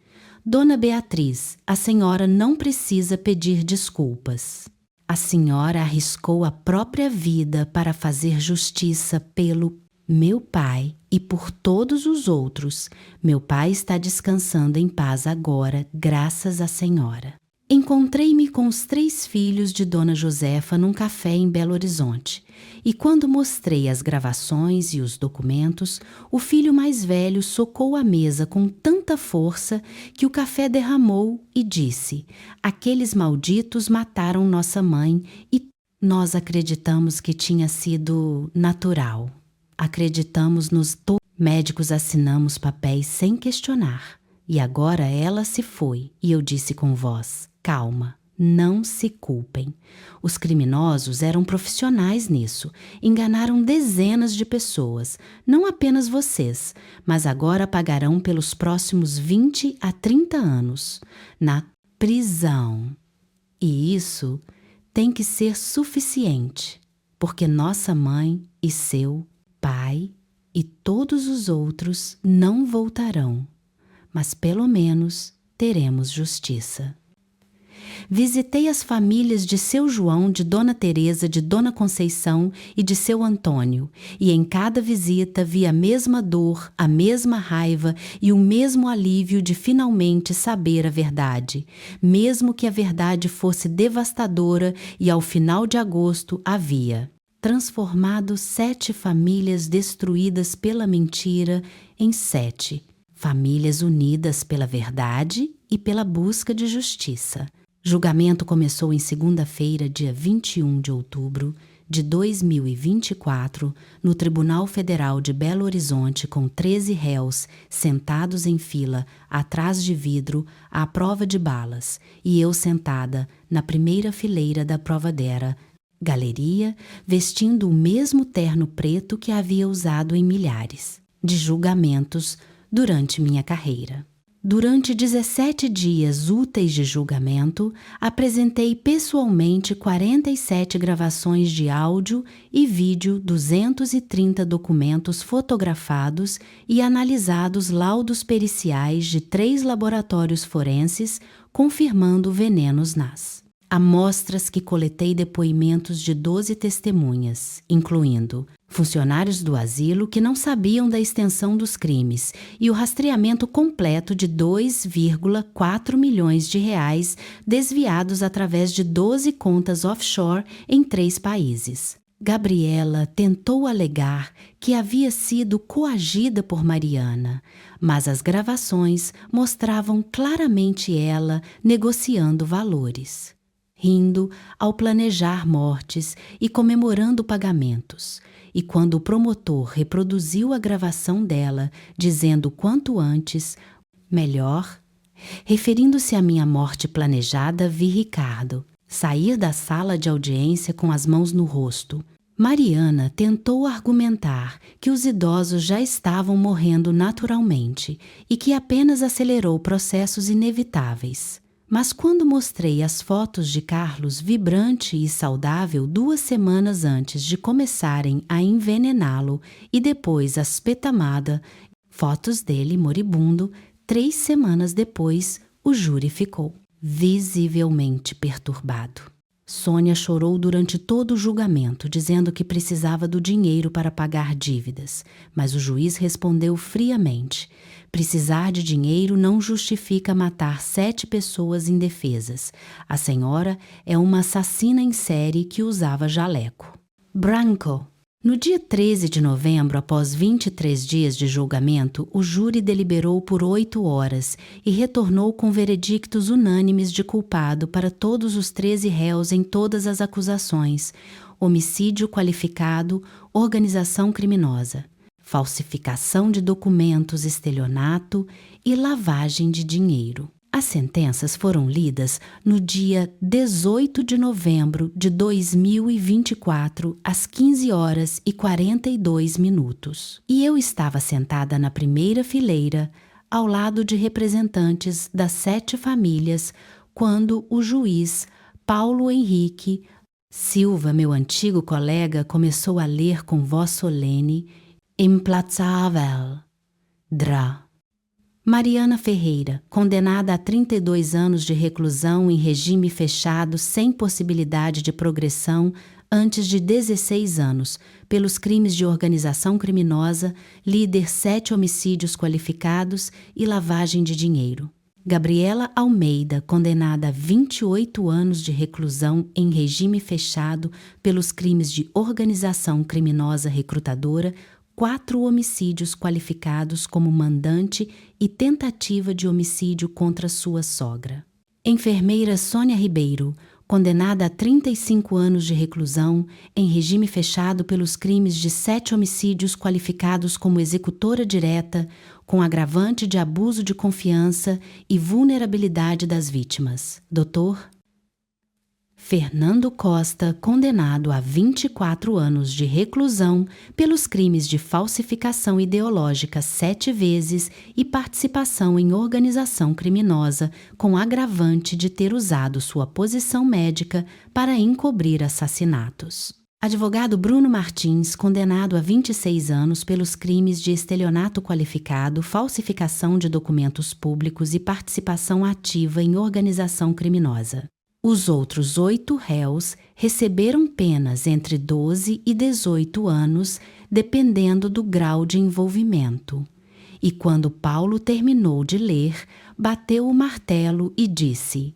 "Dona Beatriz, a senhora não precisa pedir desculpas. A senhora arriscou a própria vida para fazer justiça pelo meu pai e por todos os outros. Meu pai está descansando em paz agora, graças à senhora." Encontrei-me com os 3 filhos de Dona Josefa num café em Belo Horizonte, e quando mostrei as gravações e os documentos, o filho mais velho socou a mesa com tanta força que o café derramou e disse: "Aqueles malditos mataram nossa mãe e nós acreditamos que tinha sido natural. Acreditamos nos médicos, assinamos papéis sem questionar. E agora ela se foi, e eu disse com voz: calma, não se culpem. Os criminosos eram profissionais nisso, enganaram dezenas de pessoas, não apenas vocês, mas agora pagarão pelos próximos 20 a 30 anos, na prisão. E isso tem que ser suficiente, porque nossa mãe e seu pai e todos os outros não voltarão, mas pelo menos teremos justiça." Visitei as famílias de seu João, de Dona Teresa, de Dona Conceição e de seu Antônio, e em cada visita vi a mesma dor, a mesma raiva e o mesmo alívio de finalmente saber a verdade, mesmo que a verdade fosse devastadora. E ao final de agosto havia transformado 7 famílias destruídas pela mentira em 7 famílias unidas pela verdade e pela busca de justiça. Julgamento começou em segunda-feira, dia 21 de outubro de 2024, no Tribunal Federal de Belo Horizonte, com 13 réus sentados em fila atrás de vidro à prova de balas, e eu sentada na primeira fileira da provadeira galeria, vestindo o mesmo terno preto que havia usado em milhares de julgamentos durante minha carreira. Durante 17 dias úteis de julgamento, apresentei pessoalmente 47 gravações de áudio e vídeo, 230 documentos fotografados e analisados laudos periciais de 3 laboratórios forenses confirmando venenos nas amostras que coletei depoimentos de 12 testemunhas, incluindo funcionários do asilo que não sabiam da extensão dos crimes e o rastreamento completo de 2,4 milhões de reais desviados através de 12 contas offshore em 3 países. Gabriela tentou alegar que havia sido coagida por Mariana, mas as gravações mostravam claramente ela negociando valores, rindo ao planejar mortes e comemorando pagamentos. E quando o promotor reproduziu a gravação dela, dizendo quanto antes, melhor, referindo-se à minha morte planejada, vi Ricardo sair da sala de audiência com as mãos no rosto, Mariana tentou argumentar que os idosos já estavam morrendo naturalmente e que apenas acelerou processos inevitáveis. Mas quando mostrei as fotos de Carlos vibrante e saudável 2 semanas antes de começarem a envenená-lo e depois as petamada, fotos dele moribundo, 3 semanas depois, o júri ficou visivelmente perturbado. Sônia chorou durante todo o julgamento, dizendo que precisava do dinheiro para pagar dívidas, mas o juiz respondeu friamente: precisar de dinheiro não justifica matar 7 pessoas indefesas. A senhora é uma assassina em série que usava jaleco. Branco. No dia 13 de novembro, após 23 dias de julgamento, o júri deliberou por 8 horas e retornou com veredictos unânimes de culpado para todos os 13 réus em todas as acusações: homicídio qualificado, organização criminosa, falsificação de documentos, estelionato e lavagem de dinheiro. As sentenças foram lidas no dia 18 de novembro de 2024, às 15 horas e 42 minutos. E eu estava sentada na primeira fileira, ao lado de representantes das 7 famílias, quando o juiz Paulo Henrique Silva, meu antigo colega, começou a ler com voz solene: implazável, Dra. Mariana Ferreira, condenada a 32 anos de reclusão em regime fechado sem possibilidade de progressão antes de 16 anos, pelos crimes de organização criminosa, líder 7 homicídios qualificados e lavagem de dinheiro. Gabriela Almeida, condenada a 28 anos de reclusão em regime fechado pelos crimes de organização criminosa recrutadora, 4 homicídios qualificados como mandante e tentativa de homicídio contra sua sogra. Enfermeira Sônia Ribeiro, condenada a 35 anos de reclusão em regime fechado pelos crimes de 7 homicídios qualificados como executora direta, com agravante de abuso de confiança e vulnerabilidade das vítimas. Dr. Fernando Costa, condenado a 24 anos de reclusão pelos crimes de falsificação ideológica 7 vezes e participação em organização criminosa, com agravante de ter usado sua posição médica para encobrir assassinatos. Advogado Bruno Martins, condenado a 26 anos pelos crimes de estelionato qualificado, falsificação de documentos públicos e participação ativa em organização criminosa. Os outros 8 réus receberam penas entre 12 e 18 anos, dependendo do grau de envolvimento. E quando Paulo terminou de ler, bateu o martelo e disse: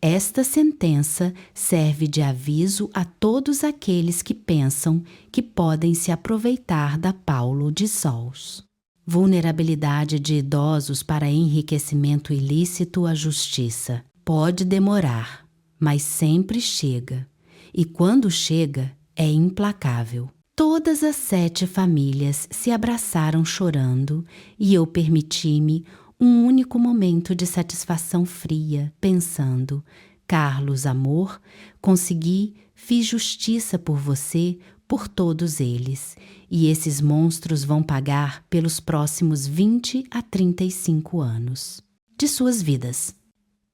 esta sentença serve de aviso a todos aqueles que pensam que podem se aproveitar da Paulo de Sols. Vulnerabilidade de idosos para enriquecimento ilícito à justiça. Pode demorar, mas sempre chega, e quando chega, é implacável. Todas as 7 famílias se abraçaram chorando e eu permiti-me um único momento de satisfação fria, pensando: Carlos, amor, consegui, fiz justiça por você, por todos eles, e esses monstros vão pagar pelos próximos 20 a 35 anos de suas vidas.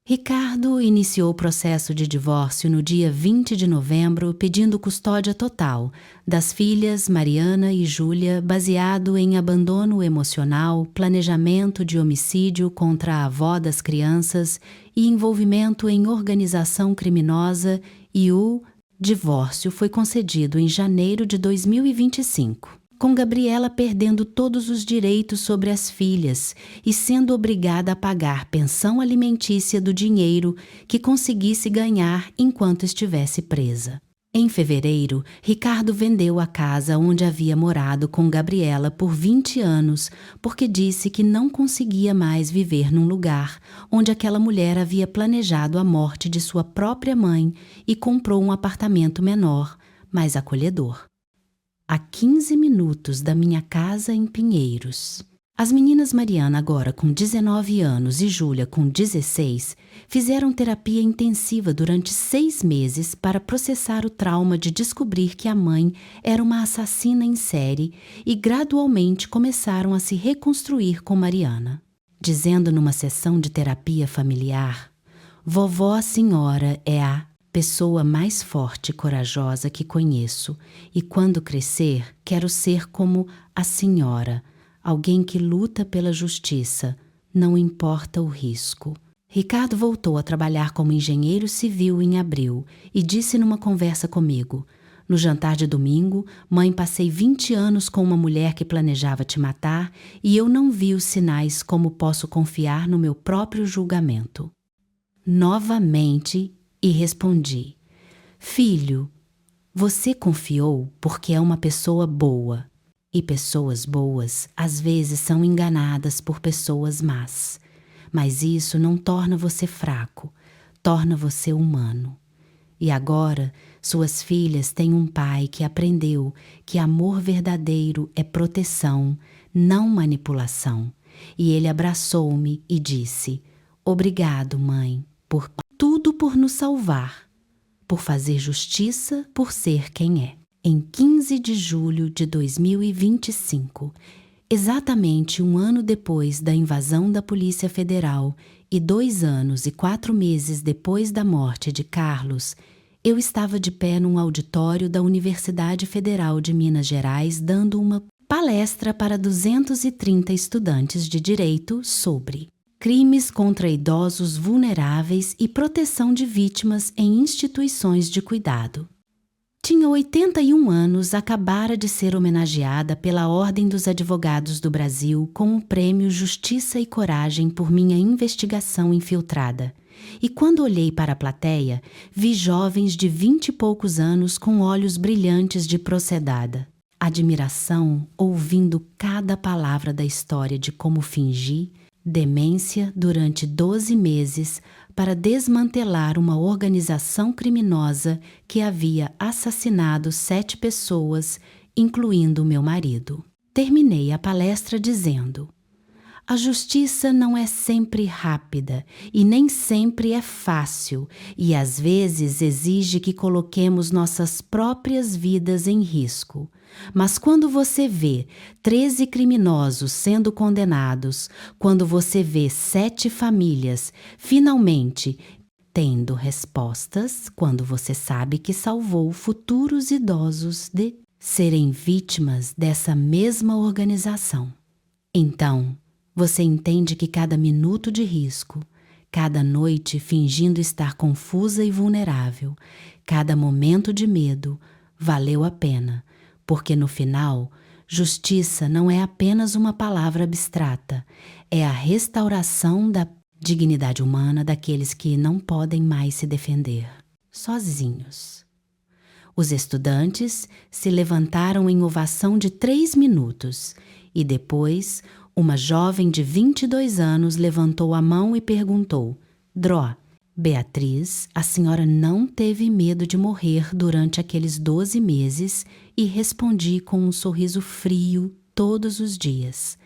Ricardo iniciou o processo de divórcio no dia 20 de novembro, pedindo custódia total das filhas Mariana e Júlia, baseado em abandono emocional, planejamento de homicídio contra a avó das crianças e envolvimento em organização criminosa, e o divórcio foi concedido em janeiro de 2025. Com Gabriela perdendo todos os direitos sobre as filhas e sendo obrigada a pagar pensão alimentícia do dinheiro que conseguisse ganhar enquanto estivesse presa. Em fevereiro, Ricardo vendeu a casa onde havia morado com Gabriela por 20 anos, porque disse que não conseguia mais viver num lugar onde aquela mulher havia planejado a morte de sua própria mãe, e comprou um apartamento menor, mais acolhedor, a 15 minutos da minha casa em Pinheiros. As meninas Mariana, agora com 19 anos, e Júlia, com 16, fizeram terapia intensiva durante 6 meses para processar o trauma de descobrir que a mãe era uma assassina em série e gradualmente começaram a se reconstruir com Mariana. Dizendo numa sessão de terapia familiar, vovó senhora é a pessoa mais forte e corajosa que conheço e quando crescer quero ser como a senhora, alguém que luta pela justiça, não importa o risco. Ricardo voltou a trabalhar como engenheiro civil em abril e disse numa conversa comigo, no jantar de domingo, mãe, passei 20 anos com uma mulher que planejava te matar e eu não vi os sinais como posso confiar no meu próprio julgamento. Novamente, e respondi, filho, você confiou porque é uma pessoa boa. E pessoas boas às vezes são enganadas por pessoas más. Mas isso não torna você fraco, torna você humano. E agora, suas filhas têm um pai que aprendeu que amor verdadeiro é proteção, não manipulação. E ele abraçou-me e disse, obrigado, mãe, por tudo por nos salvar, por fazer justiça, por ser quem é. Em 15 de julho de 2025, exatamente um ano depois da invasão da Polícia Federal e 2 anos e 4 meses depois da morte de Carlos, eu estava de pé num auditório da Universidade Federal de Minas Gerais dando uma palestra para 230 estudantes de direito sobre crimes contra idosos vulneráveis e proteção de vítimas em instituições de cuidado. Tinha 81 anos, acabara de ser homenageada pela Ordem dos Advogados do Brasil com o prêmio Justiça e Coragem por minha investigação infiltrada. E quando olhei para a plateia, vi jovens de 20 e poucos anos com olhos brilhantes de procedada. Admiração ouvindo cada palavra da história de como fingi demência durante 12 meses para desmantelar uma organização criminosa que havia assassinado 7 pessoas, incluindo meu marido. Terminei a palestra dizendo: a justiça não é sempre rápida e nem sempre é fácil e às vezes exige que coloquemos nossas próprias vidas em risco. Mas quando você vê 13 criminosos sendo condenados, quando você vê 7 famílias finalmente tendo respostas, quando você sabe que salvou futuros idosos de serem vítimas dessa mesma organização, então você entende que cada minuto de risco, cada noite fingindo estar confusa e vulnerável, cada momento de medo valeu a pena. Porque no final, justiça não é apenas uma palavra abstrata, é a restauração da dignidade humana daqueles que não podem mais se defender, sozinhos. Os estudantes se levantaram em ovação de 3 minutos e depois uma jovem de 22 anos levantou a mão e perguntou, Dró, Beatriz, a senhora não teve medo de morrer durante aqueles 12 meses e respondi com um sorriso frio todos os dias.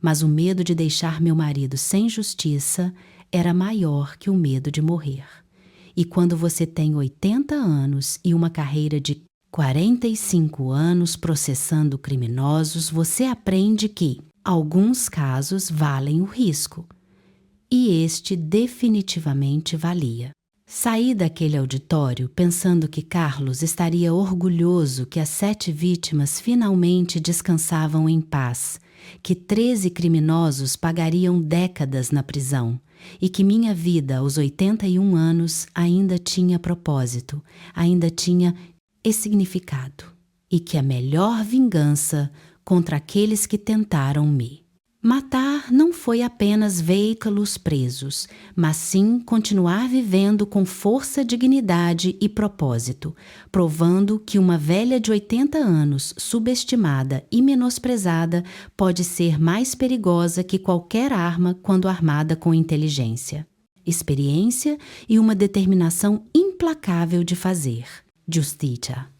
Mas o medo de deixar meu marido sem justiça era maior que o medo de morrer. E quando você tem 80 anos e uma carreira de 45 anos processando criminosos, você aprende que alguns casos valem o risco. E este definitivamente valia. Saí daquele auditório pensando que Carlos estaria orgulhoso que as 7 vítimas finalmente descansavam em paz, que 13 criminosos pagariam décadas na prisão e que minha vida aos 81 anos ainda tinha propósito, ainda tinha significado e que a melhor vingança contra aqueles que tentaram me matar não foi apenas vê-los presos, mas sim continuar vivendo com força, dignidade e propósito, provando que uma velha de 80 anos, subestimada e menosprezada, pode ser mais perigosa que qualquer arma quando armada com inteligência, experiência e uma determinação implacável de fazer justiça.